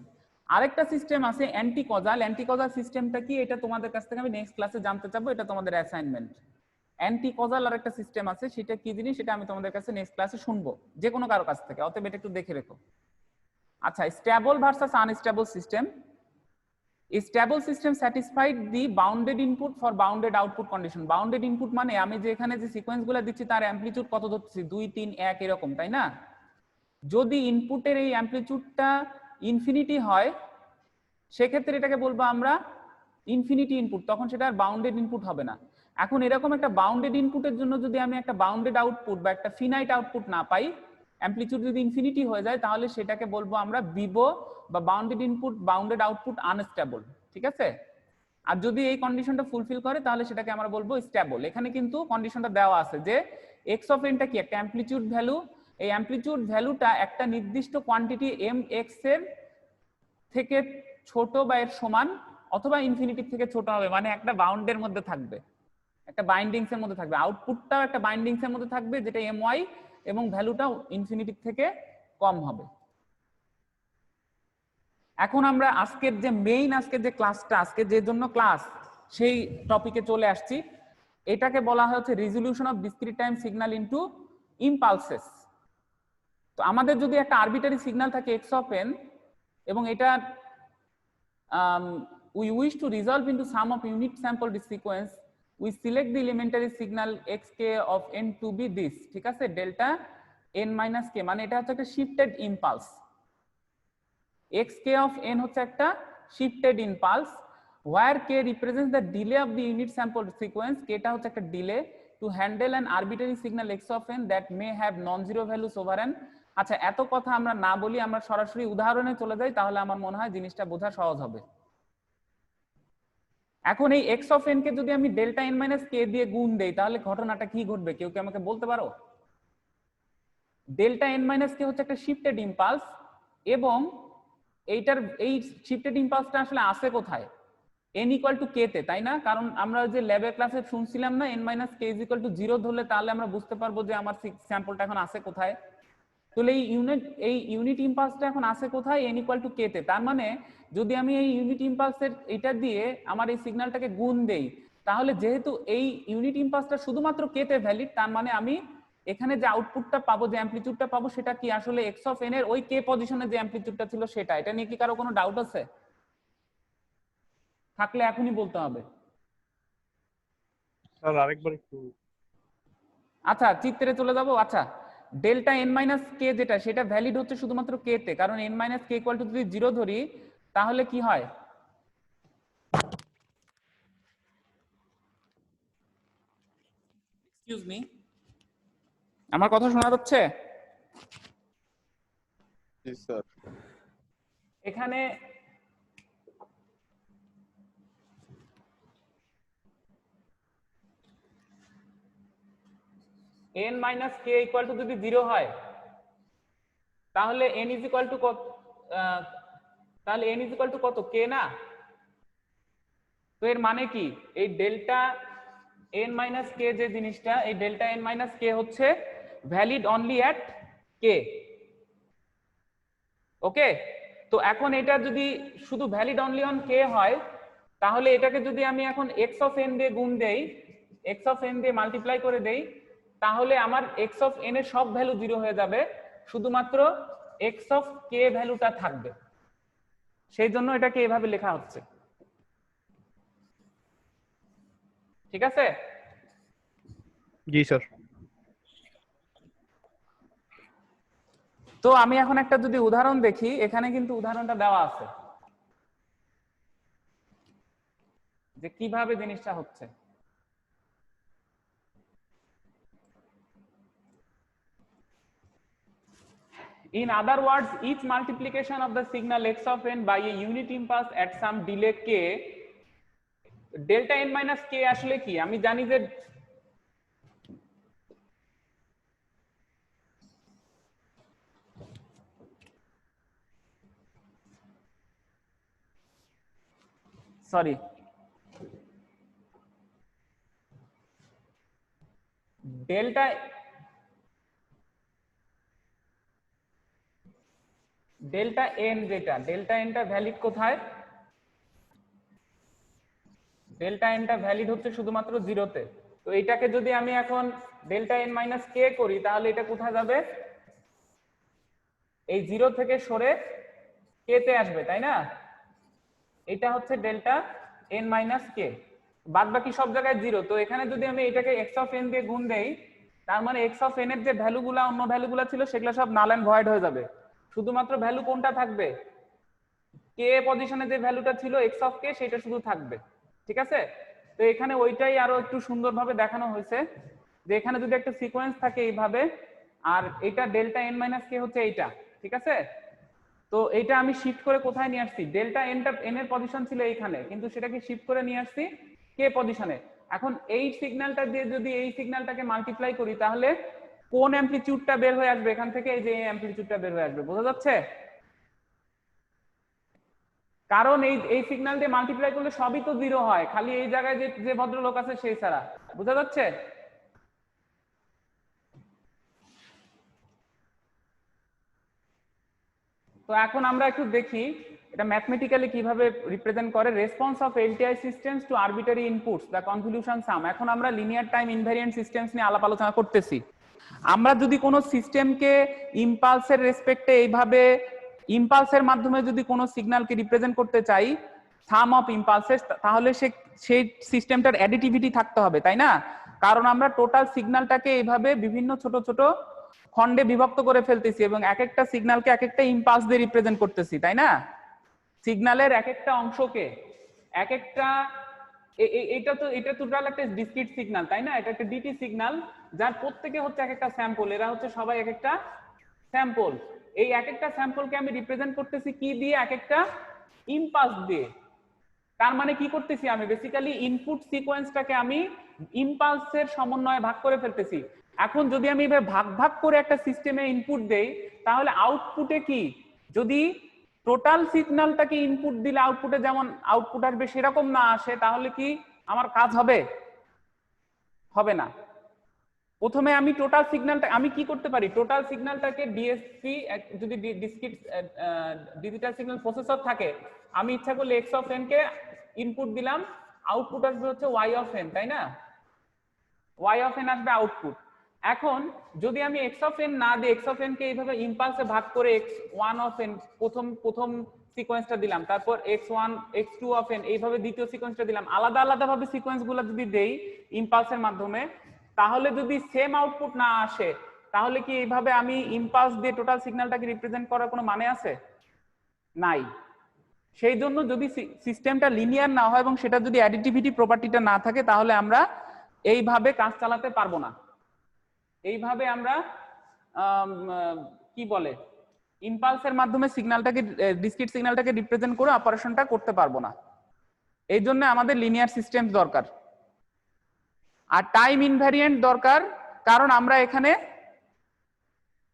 আরেকটা সিস্টেম আছে অ্যান্টি কজাল। অ্যান্টি কজাল সিস্টেমটা কি, এটা তোমাদের কাছ থেকে আমি নেক্সট ক্লাসে জানতে চাবো, এটা তোমাদের অ্যাসাইনমেন্ট। অ্যান্টি কজাল আর একটা সিস্টেম আছে, সেটা কি জিনিস সেটা আমি তোমাদের কাছে নেক্সট ক্লাসে শুনবো, যে কোনো কারো কাছ থেকে, অতএব এটা একটু দেখে রেখো। আচ্ছা, stable versus unstable system. A stable system satisfied the bounded input for bounded output condition. Bounded input মানে আমি যে এখানে যে সিকোয়েন্সগুলো দিচ্ছি তার অ্যামপ্লিটিউড কত ধরতেছি, 2, 3, 1 এরকম, তাই না? যদি ইনপুটের এই অ্যামপ্লিটিউডটা ইনফিনিটি হয়, সেক্ষেত্রে এটাকে বলবো আমরা ইনফিনিটি ইনপুট, তখন সেটা আর বাউন্ডেড ইনপুট হবে না। এখন এরকম একটা বাউন্ডেড ইনপুটের জন্য যদি আমি একটা বাউন্ডেড আউটপুট বা একটা ফিনাইট আউটপুট না পাই, অ্যামপ্লিটিউড যদি ইনফিনিটি হয়ে যায়, তাহলে সেটাকে বলবো আমরা বিবো বা bounded input bounded output unstable. ঠিক আছে, আর যদি এই কন্ডিশনটা ফুলফিল করে, তাহলে সেটাকে আমরা বলবো স্টেবল। এখানে কিন্তু কন্ডিশনটা দেওয়া আছে যে এক্স অফ এনটা কি, একটা অ্যামপ্লিটিউড ভ্যালু। এই অ্যামপ্লিটিউড ভ্যালুটা একটা নির্দিষ্ট কোয়ান্টিটি এম এক্স এর থেকে ছোট বা এর সমান, অথবা ইনফিনিটি থেকে ছোট হবে, মানে একটা বাউন্ডের মধ্যে থাকবে, একটা বাইন্ডিংস এর মধ্যে থাকবে। আউটপুটটাও একটা বাইন্ডিংস এর মধ্যে থাকবে, যেটা এম ওয়াই, এবং ভ্যালুটাও ইনফিনিটি থেকে কম হবে। এখন আমরা আজকের যে মেইন, আজকের যে ক্লাসটা, আজকে যে জন্য ক্লাস, সেই টপিকে চলে আসছি। এটাকে বলা হচ্ছে resolution of discrete time signal into impulses. তো আমাদের যদি একটা আরবিটারি সিগন্যাল থাকে এক্স অফ এন এবং এটা we wish to resolve into sum of unit sample sequence, we select the elementary signal xk of n to be this, ঠিক আছে, delta n minus কে, মানে এটা হচ্ছে একটা shifted impulse. xk of n হচ্ছে একটা shifted impulse, where k represents the delay of the unit sample sequence, k টা হচ্ছে একটা delay to handle an arbitrary signal x of n that may have non-zero values over n। আচ্ছা, এত কথা আমরা না বলি, আমরা সরাসরি উদাহরণে চলে যাই, তাহলে আমার মনে হয় জিনিসটা বোঝা সহজ হবে। এখন এই x of n কে যদি আমি ডেল্টা n মাইনাস কে দিয়ে গুণ দেই, তাহলে ঘটনাটা কি ঘটবে কেউ কি আমাকে বলতে পারো? ডেল্টা n মাইনাস কে হচ্ছে একটা শিফটেড ইম্পালস, এবং এইটার এই শিফটেড ইম্পালসটা আসলে আসে কোথায়? n ইকুয়াল টু কে তে, তাই না? কারণ আমরা যে ল্যাবের ক্লাসে শুনছিলাম না, n minus K is equal to 0 ধরলে তাহলে আমরা বুঝতে পারবো যে আমার স্যাম্পলটা এখন আসে কোথায়। তাহলে এই ইউনিট ইম্পালসটা এখন আসে কোথায়? n ইকুয়াল টু কে তে। তার মানে যদি আমি এই ইউনিট ইম্পালসের এটা দিয়ে আমার এই সিগন্যালটাকে গুণ দেই, তাহলে যেহেতু এই ইউনিট ইম্পালসটা শুধুমাত্র কে তে ভ্যালিড, তার মানে আমি এখানে যে আউটপুটটা পাবো, যে অ্যামপ্লিটিউডটা পাবো, সেটা কি আসলে এক্স অফ এন এর ওই কে পজিশনে যে অ্যামপ্লিটিউডটা ছিল সেটা। এটা নিয়ে কি কারো কোনো ডাউট আছে? থাকলে এখনই বলতে হবে। স্যার আরেকবার একটু। আচ্ছা, চিত্রে চলে যাবো। আচ্ছা, ডেল্টা এন মাইনাস কে যেটা, সেটা ভ্যালিড হচ্ছে শুধুমাত্র কে তে, কারণ N minus K equal to যদি 0 ধরি তাহলে কি হয়? এক্সকিউজ মি, আমার কথা শোনা যাচ্ছে? জি স্যার। এখানে n minus K equal to যদি 0 হয়, তাহলে n ইজ ইকুয়াল টু কত? তাহলে n ইজ ইকুয়াল টু কত? কে না? তো এর মানে কি? এই ডেল্টা n মাইনাস কে যে জিনিসটা, এই ডেল্টা n মাইনাস কে হচ্ছে ভ্যালিড অনলি অ্যাট কে। ওকে, তো এখন এটা যদি শুধু ভ্যালিড অনলি অন কে হয়, তাহলে এটাকে যদি আমি এখন এক্স অফ এন দিয়ে গুণ দেই, এক্স অফ এন দিয়ে মাল্টিপ্লাই করে দেই, তাহলে আমার এক্স অফ এন এর সব ভ্যালু 0 হয়ে যাবে, শুধুমাত্র এক্স অফ কে ভ্যালুটা থাকবে। সেই জন্য এটাকে এভাবে লেখা হচ্ছে, ঠিক আছে? জি স্যার। তো আমি এখন একটা যদি উদাহরণ দেখি, এখানে কিন্তু উদাহরণটা দেওয়া আছে যে কিভাবে জিনিসটা হচ্ছে। In other words, each multiplication of the signal x of n by a unit impulse at some delay k, delta n minus k আসলে কি? আমি জানি যে সরি, ডেল্টা এন যেটা, ডেল্টা এনটা ভ্যালিড কোথায়? ডেল্টা এনটা ভ্যালিড হচ্ছে শুধুমাত্র 0 তে। তো এটাকে যদি আমি এখন ডেল্টা এন মাইনাস কে করি, তাহলে এটা কোথায় যাবে? এই 0 থেকে সরে কে তে আসবে, তাই না? এটা হচ্ছে ডেল্টা এন মাইনাস কে, বাদ বাকি সব জায়গায় 0। তো এখানে যদি আমি এটাকে এক্স অফ এন দিয়ে গুণ দেই, তার মানে এক্স অফ এন এর যে ভ্যালুগুলা, অন্য ভ্যালুগুলা ছিল, সেগুলো সব নাল এন্ড ভয়েড হয়ে যাবে। শুধুমাত্র ভ্যালু কোনটা থাকবে? কে পজিশনে যে ভ্যালুটা ছিল এক্স অফ কে, সেটা শুধু থাকবে, ঠিক আছে? তো এখানে ওইটাই আরো একটু সুন্দরভাবে দেখানো হয়েছে, যে এখানে যদি একটা সিকোয়েন্স থাকে এইভাবে, আর এটা ডেল্টা এন মাইনাস কে হচ্ছে এইটা, ঠিক আছে? তো এইটা আমি শিফট করে কোথায় নিয়ে আসছি? ডেল্টা এনটা এন এর পজিশন ছিল এইখানে, কিন্তু সেটাকে শিফট করে নিয়ে আসছি কে পজিশনে। এখন এই সিগন্যালটা দিয়ে যদি এই সিগন্যালটাকে মাল্টিপ্লাই করি, তাহলে কোন অ্যামপ্লিটিউডটা বের হয়ে আসবে এখান থেকে? এই যে অ্যামপ্লিটিউডটা বের হয়ে আসবে, বোঝা যাচ্ছে? কারণ এই সিগন্যাল দিয়ে মাল্টিপ্লাই করলে সবই তো 0 হয়, খালি এই জায়গায় যে ভদ্রলোক আছে সেই ছাড়া। বোঝা যাচ্ছে? তো এখন আমরা একটু দেখি এটা ম্যাথমেটিক্যালি কিভাবে রিপ্রেজেন্ট করে। Response of LTI systems to arbitrary inputs, the convolution sum. এখন আমরা লিনিয়ার টাইম ইনভ্যারিয়েন্ট সিস্টেমস নিয়ে আলাপ আলোচনা করতেছি। আমরা যদি কোনো সিস্টেমকে ইম্পালসের রেসপেক্টে এইভাবে ইম্পালসের মাধ্যমে যদি কোনো সিগন্যালকে রিপ্রেজেন্ট করতে চাই সাম অফ ইম্পালসেস, তাহলে সেই সিস্টেমটার অ্যাডিটিভিটি থাকতে হবে, তাই না? কারণ আমরা টোটাল সিগন্যালটাকে এইভাবে বিভিন্ন ছোট ছোট খণ্ডে বিভক্ত করে ফেলতেছি এবং এক একটা সিগন্যালকে এক একটা ইম্পালস দিয়ে রিপ্রেজেন্ট করতেছি, তাই না? সিগন্যালের এক একটা অংশকে এক একটা এটা টোটাল একটা ডিসক্রিট সিগন্যাল, তাই না? এটা একটা ডিটি সিগন্যাল যার প্রত্যেকে হচ্ছে এক একটা স্যাম্পল, এরা হচ্ছে সবাই এক একটা স্যাম্পল। এই এক একটা স্যাম্পলকে আমি রিপ্রেজেন্ট করতেছি কি দিয়ে? এক একটা ইম্পালস দিয়ে। তার মানে কি করতেছি আমি? বেসিক্যালি ইনপুট সিকোয়েন্সটাকে আমি ইম্পালসের সমন্বয়ে ভাগ করে ফেলতেছি। এখন যদি আমি এভাবে ভাগ ভাগ করে একটা সিস্টেমে ইনপুট দেই, তাহলে আউটপুটে কি, যদি টোটাল সিগন্যালটাকে ইনপুট দিলে আউটপুটে যেমন আউটপুট আসবে সেরকম না আসে, তাহলে কি আমার কাজ হবে? হবে না। প্রথমে আমি টোটাল সিগন্যালটা আমি কি করতে পারি? টোটাল সিগন্যালটাকে ডিএসপি, যদি ডিসক্রিট ডিজিটাল সিগন্যাল প্রসেসর থাকে, আমি ইচ্ছা করলে x of N K input দিলাম, আউটপুট আসবে হচ্ছে ওয়াই অফ এন, তাই না? ওয়াই অফ এন আসবে আউটপুট। এখন যদি আমি এক্স অফ এন না দিই, এক্স অফ এন কে এইভাবে ইম্পালসে ভাগ করে এক্স ওয়ান অফ এন প্রথম সিকোয়েন্সটা দিলাম, তারপর x one x two of n এইভাবে দ্বিতীয় সিকোয়েন্সটা দিলাম, আলাদা আলাদা ভাবে সিকোয়েন্স গুলো যদি দেই ইম্পালসের মাধ্যমে, তাহলে যদি সেম আউটপুট না আসে, তাহলে কি এইভাবে আমি ইম্পালস দিয়ে টোটাল সিগন্যালটাকে রিপ্রেজেন্ট করার কোনো মানে আছে? নাই। সেই জন্য যদি সিস্টেমটা লিনিয়ার না হয় এবং সেটা যদি অ্যাডিটিভিটি প্রপার্টিটা না থাকে, তাহলে আমরা এইভাবে কাজ চালাতে পারবো না। এইভাবে আমরা কি বলে ইম্পালসের মাধ্যমে সিগন্যালটাকে ডিসক্রিট সিগন্যালটাকে রিপ্রেজেন্ট করে অপারেশনটা করতে পারবো না। এই জন্য আমাদের লিনিয়ার সিস্টেম দরকার আর টাইম ইনভ্যারিয়েন্ট দরকার, কারণ আমরা এখানে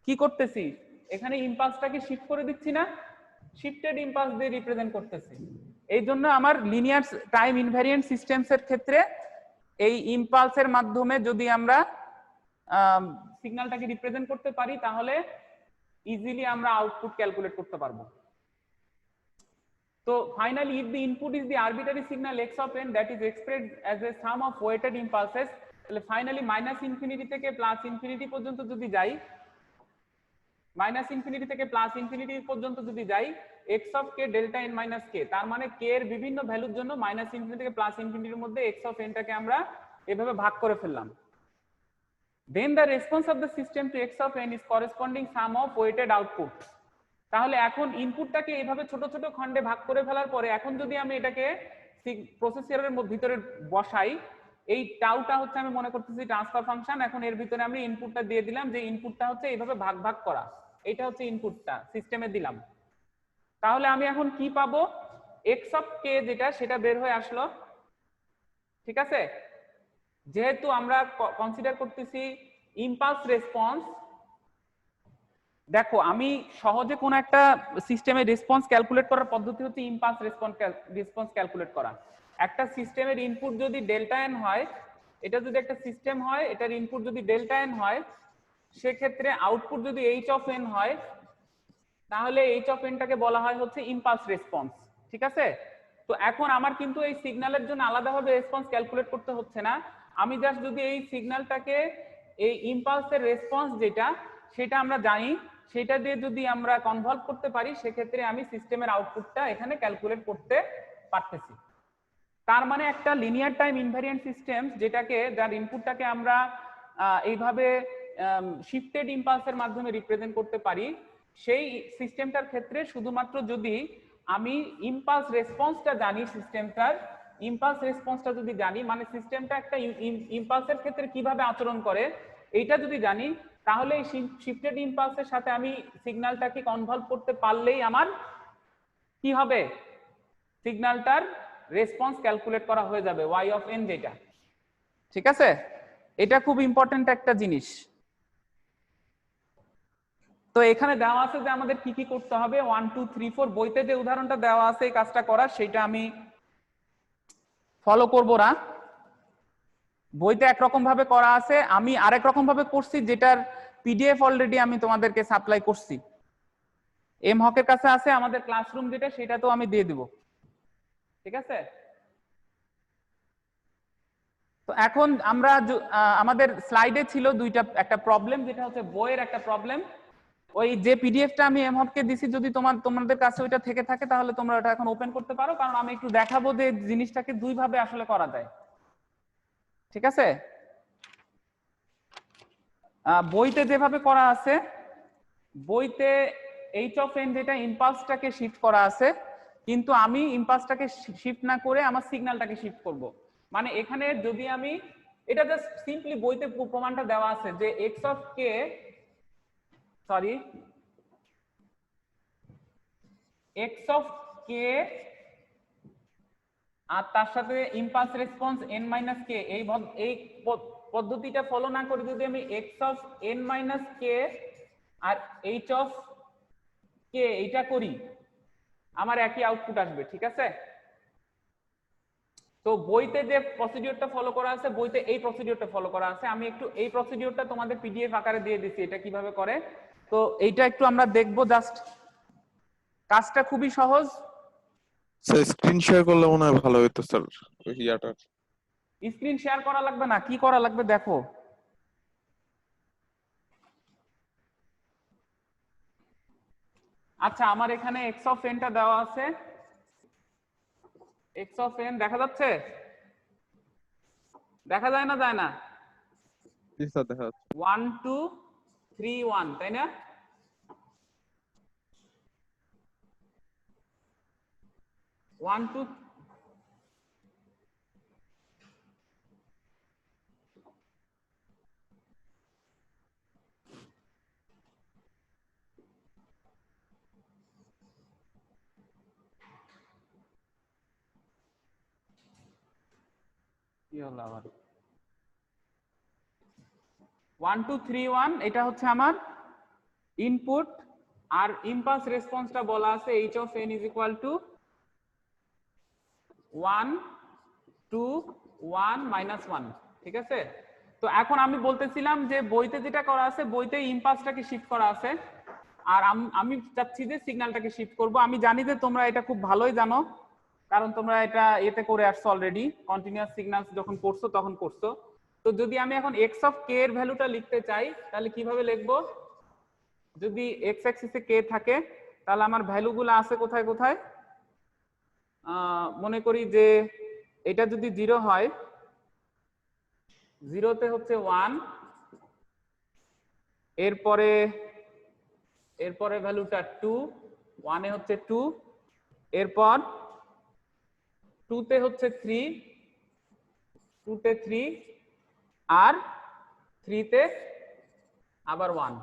কি করতেছি? এখানে ইম্পালসটাকে শিফট করে দিচ্ছি না, শিফটেড ইম্পালস দিয়ে রিপ্রেজেন্ট করতেছি। এই জন্য আমার লিনিয়ার টাইম ইনভ্যারিয়েন্ট সিস্টেমস এর ক্ষেত্রে এই ইম্পালসের মাধ্যমে যদি আমরা সিগন্যালটাকে রিপ্রেজেন্ট করতে পারি, তাহলে ইজিলি আমরা আউটপুট ক্যালকুলেট করতে পারবো। So finally, if the input is the arbitrary signal x of n that is expressed as a sum of weighted impulses, তাহলে ফাইনালি মাইনাস ইনফিনিটি থেকে প্লাস ইনফিনিটি পর্যন্ত যদি যাই, মাইনাস ইনফিনিটি থেকে plus infinity পর্যন্ত যদি যাই, x of k delta n minus k, তার মানে k এর বিভিন্ন ভ্যালুর জন্য মাইনাস ইনফিনিটি থেকে প্লাস ইনফিনিটির মধ্যে x of n টাকে আমরা এভাবে ভাগ করে ফেললাম। Then the response of the system to x of n is corresponding sum of weighted output. তাহলে এখন ইনপুটটাকে এইভাবে ছোট ছোট খণ্ডে ভাগ করে ফেলার পরে এখন যদি আমি এটাকে প্রসেসরের ভিতরে বসাই, এই টাউটা হচ্ছে আমি মনে করতেছি ট্রান্সফার ফাংশন। এখন এর ভিতরে আমি ইনপুটটা দিয়ে দিলাম, যে ইনপুটটা হচ্ছে এইভাবে ভাগ ভাগ করা, এটা হচ্ছে ইনপুটটা সিস্টেমে দিলাম। তাহলে আমি এখন কি পাবো? এক্স অফ কে যেটা, সেটা বের হয়ে আসলো। ঠিক আছে, যেহেতু আমরা কনসিডার করতেছি ইম্পালস রেসপন্স, দেখো আমি সহজে কোন একটা সিস্টেমের রেসপন্স ক্যালকুলেট করার পদ্ধতি হচ্ছে ইম্পালস রেসপন্স ক্যালকুলেট করা। একটা সিস্টেমের ইনপুট যদি ডেল্টা এন হয়, এটা যদি একটা সিস্টেম হয়, এটার ইনপুট যদি ডেল্টা এন হয়, সেক্ষেত্রে আউটপুট যদি এইচ অফ এন হয়, তাহলে এইচ অফ এনটাকে বলা হয় হচ্ছে ইম্পালস রেসপন্স। ঠিক আছে, তো এখন আমার কিন্তু এই সিগন্যালের জন্য আলাদাভাবে রেসপন্স ক্যালকুলেট করতে হচ্ছে না, আমি জাস্ট যদি এই সিগন্যালটাকে এই ইম্পালসের রেসপন্স যেটা সেটা আমরা জানি, সেটা দিয়ে যদি আমরা কনভলভ করতে পারি, সেক্ষেত্রে আমি সিস্টেমের আউটপুটটা এখানে ক্যালকুলেট করতে পারতেছি। তার মানে একটা লিনিয়ার টাইম ইনভ্যারিয়েন্ট সিস্টেম যেটাকে, যার ইনপুটটাকে আমরা এইভাবে শিফটেড ইম্পালসের মাধ্যমে রিপ্রেজেন্ট করতে পারি, সেই সিস্টেমটার ক্ষেত্রে শুধুমাত্র যদি আমি ইম্পালস রেসপন্সটা জানি, সিস্টেমটার ইম্পালস রেসপন্সটা যদি জানি, মানে সিস্টেমটা একটা ইম্পালসের ক্ষেত্রে কিভাবে আচরণ করে এইটা যদি জানি, তাহলে এই শিফটেড ইম্পালসের সাথে আমি সিগন্যালটাকে কনভলভ করতে পারলেই আমার কি হবে? সিগন্যালটার রেসপন্স ক্যালকুলেট করা হয়ে যাবে y অফ n যেটা। ঠিক আছে, এটা খুব ইম্পর্টেন্ট একটা জিনিস। তো এখানে দেওয়া আছে যে আমাদের কি কি করতে হবে, 1 2 3 4 বইতে যে উদাহরণটা দেওয়া আছে এই কাজটা করার, সেটা আমি ফলো করব না। বইতে একরকম ভাবে করা আছে, আমি আরেক রকম ভাবে করছি, যেটার পিডিএফ অলরেডি আমি তোমাদেরকে সাপ্লাই করছি। এম হকের কাছে আছে আমাদের ক্লাসরুম যেটা, সেটা তো আমি দিয়ে দিব। ঠিক আছে, তো তো এখন আমরা আমাদের স্লাইডে ছিল একটা প্রবলেম, যেটা হচ্ছে বইয়ের একটা প্রবলেম। ওই যে পিডিএফটা আমি এমহবকে দিছি, যদি তোমাদের কাছে ওইটা থেকে থাকে তাহলে তোমরা ওটা এখন ওপেন করতে পারো, কারণ আমি একটু দেখাবো যে জিনিসটাকে দুই ভাবে আসলে করা যায়। ঠিক আছে, বইতে যেভাবে করা আছে, বইতে এইচ অফ এন যেটা ইম্পালসটাকে শিফট করা আছে, কিন্তু আমি ইম্পালসটাকে শিফট না করে আমার সিগন্যালটাকে শিফট করব। মানে এখানে যদি আমি এটা জাস্ট সিম্পলি বইতে প্রমাণটা দেওয়া আছে যে x of k, sorry, x of k আর তার সাথে impulse response n minus k, এই পদ্ধতিটা ফলো না করে যদি আমি x of n minus k আর এইচ অফ কে এইটা করি, আমার একই আউটপুট আসবে। ঠিক আছে, তো বইতে যে প্রসিডিউরটা ফলো করা আছে, বইতে এই প্রসিডিউরটা ফলো করা আছে। আমি একটু এই প্রসিডিউরটা তোমাদের পিডিএফ আকারে দিয়ে দিচ্ছি, এটা কিভাবে করে। তো এইটা একটু আমরা দেখবো, জাস্ট কাজটা খুবই সহজ। স্যার স্ক্রিন শেয়ার করলে মনে হয় ভালো হতো স্যার, ওই ইয়াটা। স্ক্রিন শেয়ার করা লাগবে না, কি করা লাগবে দেখো। আচ্ছা, আমার এখানে এক্স অফ এনটা দেওয়া আছে। এক্স অফ এন দেখা যাচ্ছে? দেখা যায় না? যায় না? জি স্যার, দেখা যাচ্ছে। 1 2 3 1, তাই না? ওয়ান টু কি হলো আবার? 1 2 3 1, এটা হচ্ছে আমার ইনপুট, আর ইম্পালস রেসপন্সটা বলা আছে h of n is equal to 1 2 1 minus 1। ঠিক আছে, তো এখন আমি বলতেছিলাম যে বইতে যেটা করা আছে, বইতে ইম্পালসটাকে শিফট করা আছে, আর আমি চাচ্ছি যে সিগন্যালটাকে শিফট করব। আমি জানি যে তোমরা এটা খুব ভালোই জানো, কারণ তোমরা এটা এতে করে আসছো অলরেডি, কন্টিনিউয়াস সিগন্যালস যখন করছো তখন করছো। তো যদি আমি এখন এক্স অফ কে এর ভ্যালুটা লিখতে চাই, তাহলে কিভাবে লিখবো? যদি এক্স অ্যাক্সিসে কে থাকে, তাহলে আমার ভ্যালুগুলো আছে কোথায় কোথায়? মনে করি যে এটা যদি 0 হয়, 0তে হচ্ছে 1, এরপরে ভ্যালুটা 2, 1 এ হচ্ছে 2, এরপর 2তে হচ্ছে 3, 2তে 3, আর 3তে আবার 1।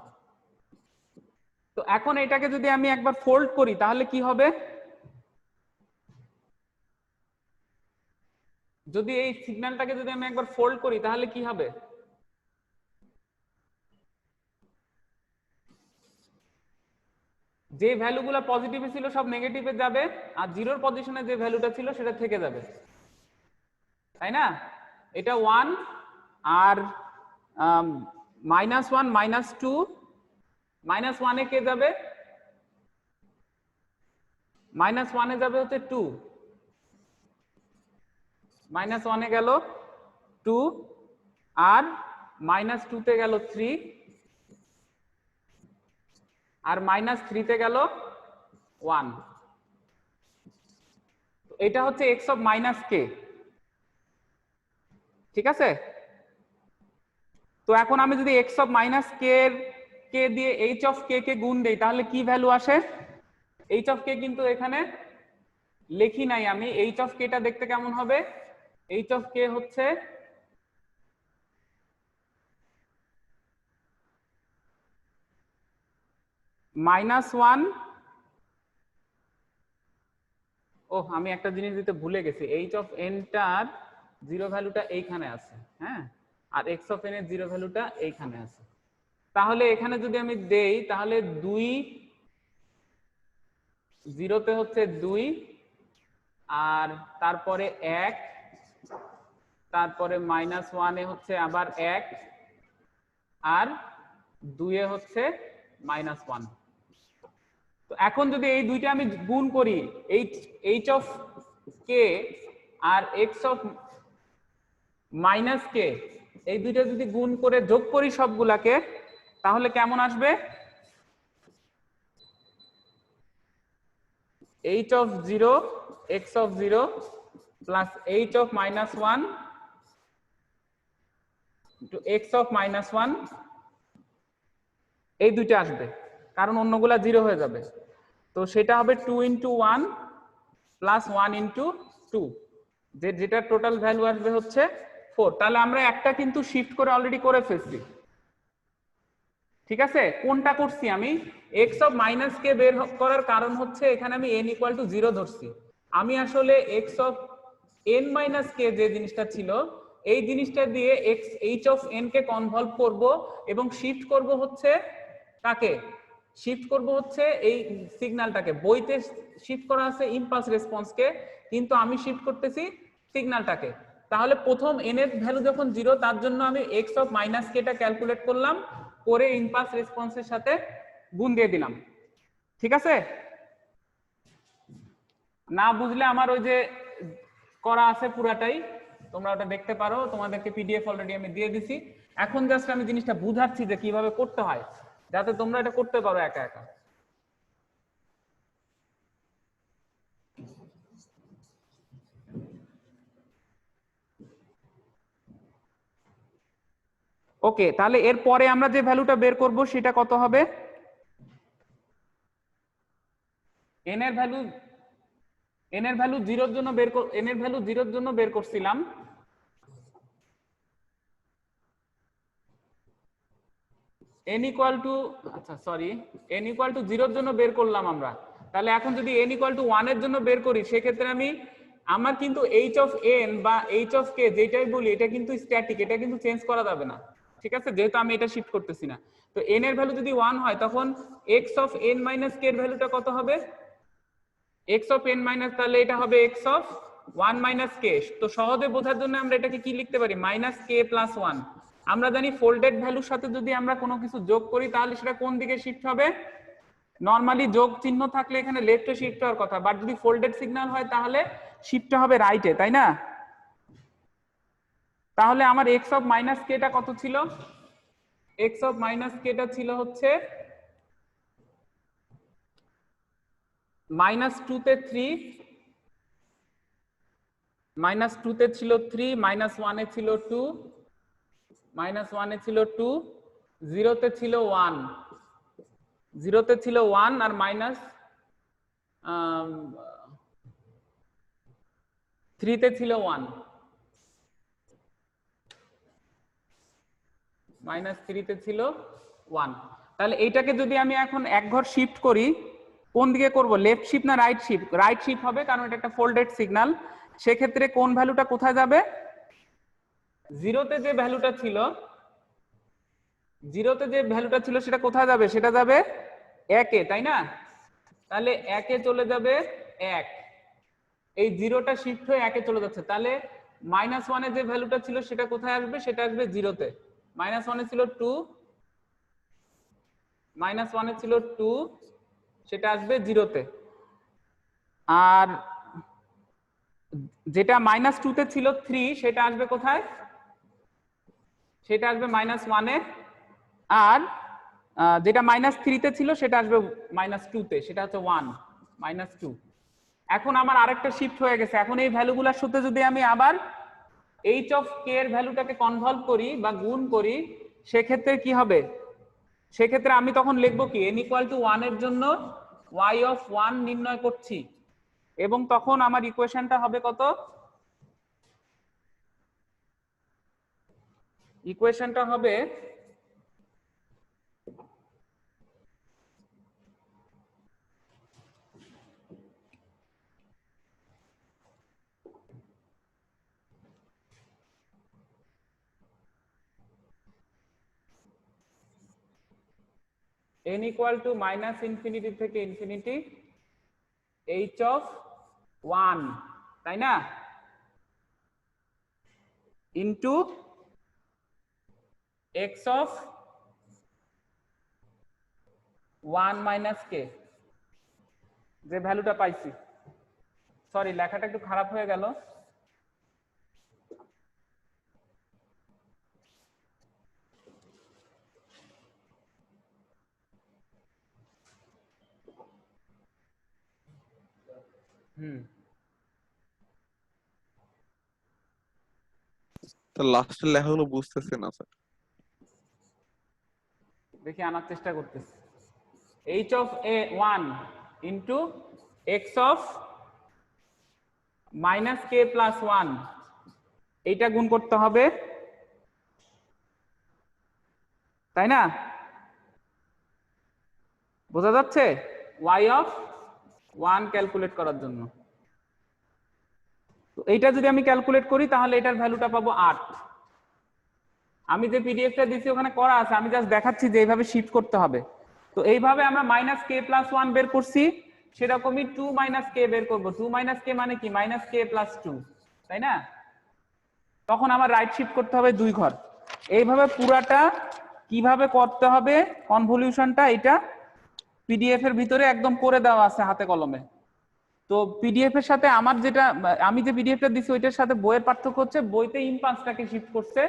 তো এখন এটাকে যদি আমি একবার ফোল্ড করি তাহলে কি হবে? যদি এই সিগন্যালটাকে যদি আমি একবার ফোল্ড করি তাহলে কি হবে? যে ভ্যালুগুলো পজিটিভে ছিল সব নেগেটিভে যাবে, আর জিরোর পজিশনে যে ভ্যালুটা ছিল সেটা থেকে যাবে, তাই না? এটা 1, আর -1 -2, -1 এ কে যাবে? -1 এ যাবে হচ্ছে 2, -1 এ গেল 2, আর -2 তে গেল 3, আর -3 তে গেল 1। এটা হচ্ছে x অফ মাইনাস কে। ঠিক আছে, তো এখন আমি যদি x অফ মাইনাস কে দিয়ে h অফ কে গুণ দেই তাহলে কি ভ্যালু আসে? h অফ কে কিন্তু এখানে লিখি নাই আমি। h অফ টা দেখতে কেমন হবে? h অফ কে হচ্ছে -1। ও, আমি একটা জিনিস দিতে ভুলে গেছি, h অফ n টার জিরো ভ্যালুটা এইখানে আছে, হ্যাঁ, আর x অফ n এর জিরো ভ্যালুটা এইখানে আছে। তাহলে এখানে যদি আমি দেই তাহলে 2, 0তে হচ্ছে 2, আর তারপরে 1, তারপরে -1 এ হচ্ছে আবার 1, আর 2 এ হচ্ছে -1। তো এখন যদি এই দুইটা আমি গুণ করি, h অফ কে আর x অফ মাইনাস কে, এই দুইটা যদি গুণ করে যোগ করি সবগুলাকে, তাহলে কেমন আসবে? h of 0 x of 0 plus h of minus 1 to x of minus 1, এই দুইটা আসবে, কারণ অন্যগুলা 0 হয়ে যাবে। তো সেটা হবে 2 into 1 plus 1 into 2, যেটা টোটাল ভ্যালু আসবে হচ্ছে 4। তাহলে আমরা একটা কিন্তু শিফট করে অলরেডি করে ফেলছি, ঠিক আছে? কোনটা করছি আমি? x of minus k বের করার কারণ হচ্ছে এখানে আমি n equal to 0 ধরছি। আমি আসলে x of n minus k যে জিনিসটা ছিল, এই জিনিসটা দিয়ে h of n K convolve করব এবং শিফট করব হচ্ছে কাকে? শিফট করব হচ্ছে এই সিগন্যালটাকে। বইতে শিফট করা আছে ইম্পালস রেসপন্সকে, কিন্তু আমি শিফট করতেছি সিগন্যালটাকে। তাহলে প্রথম n এর ভ্যালু যখন 0, তার জন্য আমি x of minus k টা ক্যালকুলেট করলাম, করে ইম্পালস রেসপন্সের সাথে গুণ দিয়ে দিলাম, ঠিক আছে? না বুঝলে আমার ওই যে করা আছে পুরাটাই, তোমরা ওটা দেখতে পারো, তোমাদেরকে পিডিএফ অলরেডি আমি দিয়ে দিছি। এখন জাস্ট আমি জিনিসটা বুঝাচ্ছি যে কিভাবে করতে হয়, যাতে তোমরা এটা করতে পারো একা একা। ওকে, তাহলে এর পরে আমরা যে ভ্যালুটা বের করব সেটা কত হবে? n এর ভ্যালু 0 এর জন্য বের করছিলাম। n equal to, আচ্ছা সরি, n equal to 0 এর জন্য বের করলাম আমরা। তাহলে এখন যদি n equal to 1 এর জন্য বের করি, সেক্ষেত্রে আমার কিন্তু h of n বা h of k যেটাই বলি, এটা কিন্তু স্ট্যাটিক, এটা কিন্তু চেঞ্জ করা যাবে না, ঠিক আছে? যেহেতু আমি এটা শিফট করতেছি না। তো n এর ভ্যালু যদি 1 হয়, তখন x of n minus k এর ভ্যালুটা কত হবে? x of n minus, তাহলে এটা হবে x of 1 minus k। তো সহজে বোঝার জন্য আমরা এটাকে কি লিখতে পারি? Minus k plus 1। আমরা জানি ফোল্ডেড ভ্যালুর সাথে যদি আমরা কোনো কিছু যোগ করি, তাহলে সেটা কোন দিকে শিফট হবে? নরমালি যোগ চিহ্ন থাকলে এখানে লেফটে শিফট হওয়ার কথা, বাট যদি ফোল্ডেড সিগন্যাল হয় তাহলে শিফট হবে রাইটে, তাই না? তাহলে আমার x of minus k টা কত ছিল? x of minus k টা ছিল হচ্ছে -2 তে 3, -2 তে ছিল 3, -1 এ ছিল 2, -1 এ ছিল 2, 0 তে ছিল 1, 0 তে ছিল 1, আর -3 তে ছিল 1, -3 তে ছিল 1। তাহলে এইটাকে যদি আমি এখন এক ঘর শিফট করি, কোন দিকে করব? লেফট শিফট না রাইট শিফট? রাইট শিফট হবে, কারণ এটা একটা ফোল্ডেড সিগন্যাল। সেক্ষেত্রে কোন ভ্যালুটা কোথায় যাবে? 0 তে যে ভ্যালুটা ছিল, 0 তে যে ভ্যালুটা ছিল সেটা কোথায় যাবে? সেটা যাবে 1 এ, তাই না? তাহলে 1 এ চলে যাবে 1, এই 0টা শিফট হয়ে 1 এ চলে যাচ্ছে। তাহলে -1 এ যে ভ্যালুটা ছিল সেটা কোথায় আসবে? সেটা আসবে 0 তে। -1 এ ছিল 2, -1 এ ছিল 2, সেটা আসবে 0 তে। আর যেটা -2 তে ছিল 3, সেটা আসবে কোথায়? সেটা আসবে -1 এ। আর যেটা -3 তে ছিল সেটা আসবে -2 তে, সেটা হচ্ছে 1, -2। এখন আমার আরেকটা শিফট হয়ে গেছে। এখন এই ভ্যালুগুলোর সাথে যদি আমি আবার h of k এর ভ্যালুটাকে কনভলভ করি বা গুণ করি, সেক্ষেত্রে কি হবে? সেক্ষেত্রে আমি তখন লিখবো কি? n equal to 1 এর জন্য y of 1 নির্ণয় করছি, এবং তখন আমার ইকুয়েশনটা হবে কত? ইকুয়েশনটা হবে n equal to -ইনফিনিটি থেকে ইনফিনিটি h of 1, তাই না? Into x of 1 minus k, যে ভ্যালুটা পাইছি। সরি, লেখাটা একটু খারাপ হয়ে গেল। হুম তো লাস্টের লেখাগুলো বুঝতেছি না স্যার। দেখি আনার চেষ্টা করতেছি। h(a1) ইন্টু x(-k+1) এইটা গুণ করতে হবে, তাই না? বোঝা যাচ্ছে? y(1) ক্যালকুলেট করার জন্য। তো এইটা যদি আমি ক্যালকুলেট করি তাহলে এটার ভ্যালুটা পাবো 8। আমি যে পিডিএফটা দিছি ওখানে করা আছে, আমি জাস্ট দেখাচ্ছি যে এইভাবে শিফট করতে হবে। তো এইভাবে আমরা -k+1 বের করছি, সেরকমই 2 - k বের করব। 2 - k মানে কি? -k+2, তাই না? তখন আমার রাইট শিফট করতে হবে 2 ঘর। এইভাবে পুরাটা কিভাবে করতে হবে কনভলিউশনটা, এটা পিডিএফ এর ভিতরে একদম করে দেওয়া আছে হাতে কলমে। তো পিডিএফ এর সাথে আমার যেটা, আমি যে পিডিএফটা দিছি ওইটার সাথে বইয়ের পার্থক্য হচ্ছে বইতে ইম্পালসটাকে শিফট করছে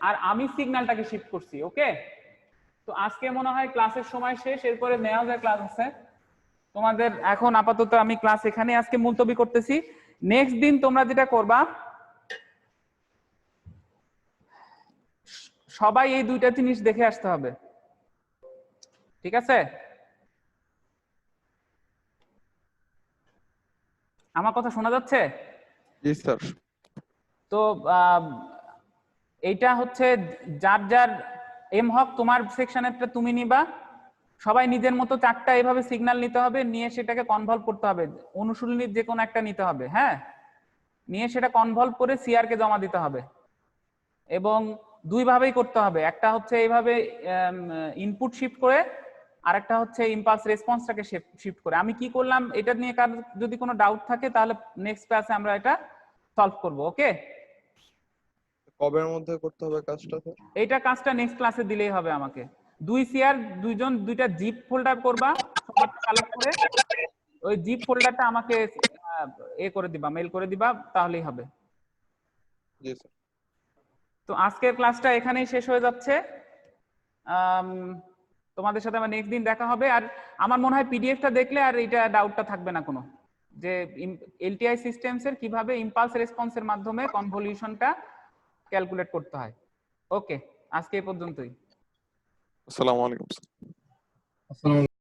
আর আমি সিগন্যালটাকে শিফট করছি। ওকে, তো আজকে মনে হয় ক্লাসের সময় শেষ, এরপরে মেয়াজের ক্লাস আছে তোমাদের। এখন আপাতত আমি ক্লাস এখানে আজকে মুলতবি করতেছি। নেক্সট দিন তোমরা যেটা করবা, সবাই এই দুইটা জিনিস দেখে আসতে হবে, ঠিক আছে? আমার কথা শোনা যাচ্ছে? জি স্যার। তো এইটা হচ্ছে যার যার এম হক, তোমার সেকশনেরটা তুমি নিবা, সবাই নিজের মতো 4টা এভাবে সিগন্যাল নিতে হবে, নিয়ে সেটাকে কনভলভ করতে হবে। অনুশীলনীর যে কোনো একটা নিতে হবে, হ্যাঁ, নিয়ে সেটা কনভলভ করে সিআর কে জমা দিতে হবে। এবং দুই ভাবেই করতে হবে, একটা হচ্ছে এইভাবে ইনপুট শিফট করে, আর একটা হচ্ছে ইম্পালস রেসপন্সটাকে শিফট করে। আমি কি করলাম এটা নিয়ে কার যদি কোনো ডাউট থাকে তাহলে নেক্সট ক্লাসে আমরা এটা সলভ করব। ওকে, কবের মধ্যে করতে হবে কাজটা স্যার? এইটা কাজটা নেক্সট ক্লাসে দিলেই হবে আমাকে। 2 সিআর 2জন 2টা জিপ ফোল্ডার করবা, সবারটা কালেক্ট করে ওই জিপ ফোল্ডারটা আমাকে এ করে দিবা, মেল করে দিবা, তাহলেই হবে। জি স্যার। তো আজকের ক্লাসটা এখানেই শেষ হয়ে যাচ্ছে। তোমাদের সাথে আমার নেক্সট দিন দেখা হবে। আর আমার মনে হয় পিডিএফটা দেখলে আর এটা ডাউটটা থাকবে না কোনো, যে এলটিআই সিস্টেমসের কিভাবে ইম্পালস রেসপন্সের মাধ্যমে কনভলিউশনটা ক্যালকুলেট করতে হয়। ওকে, আজকে এই পর্যন্তই। আসসালামু আলাইকুম স্যার। আসসালামু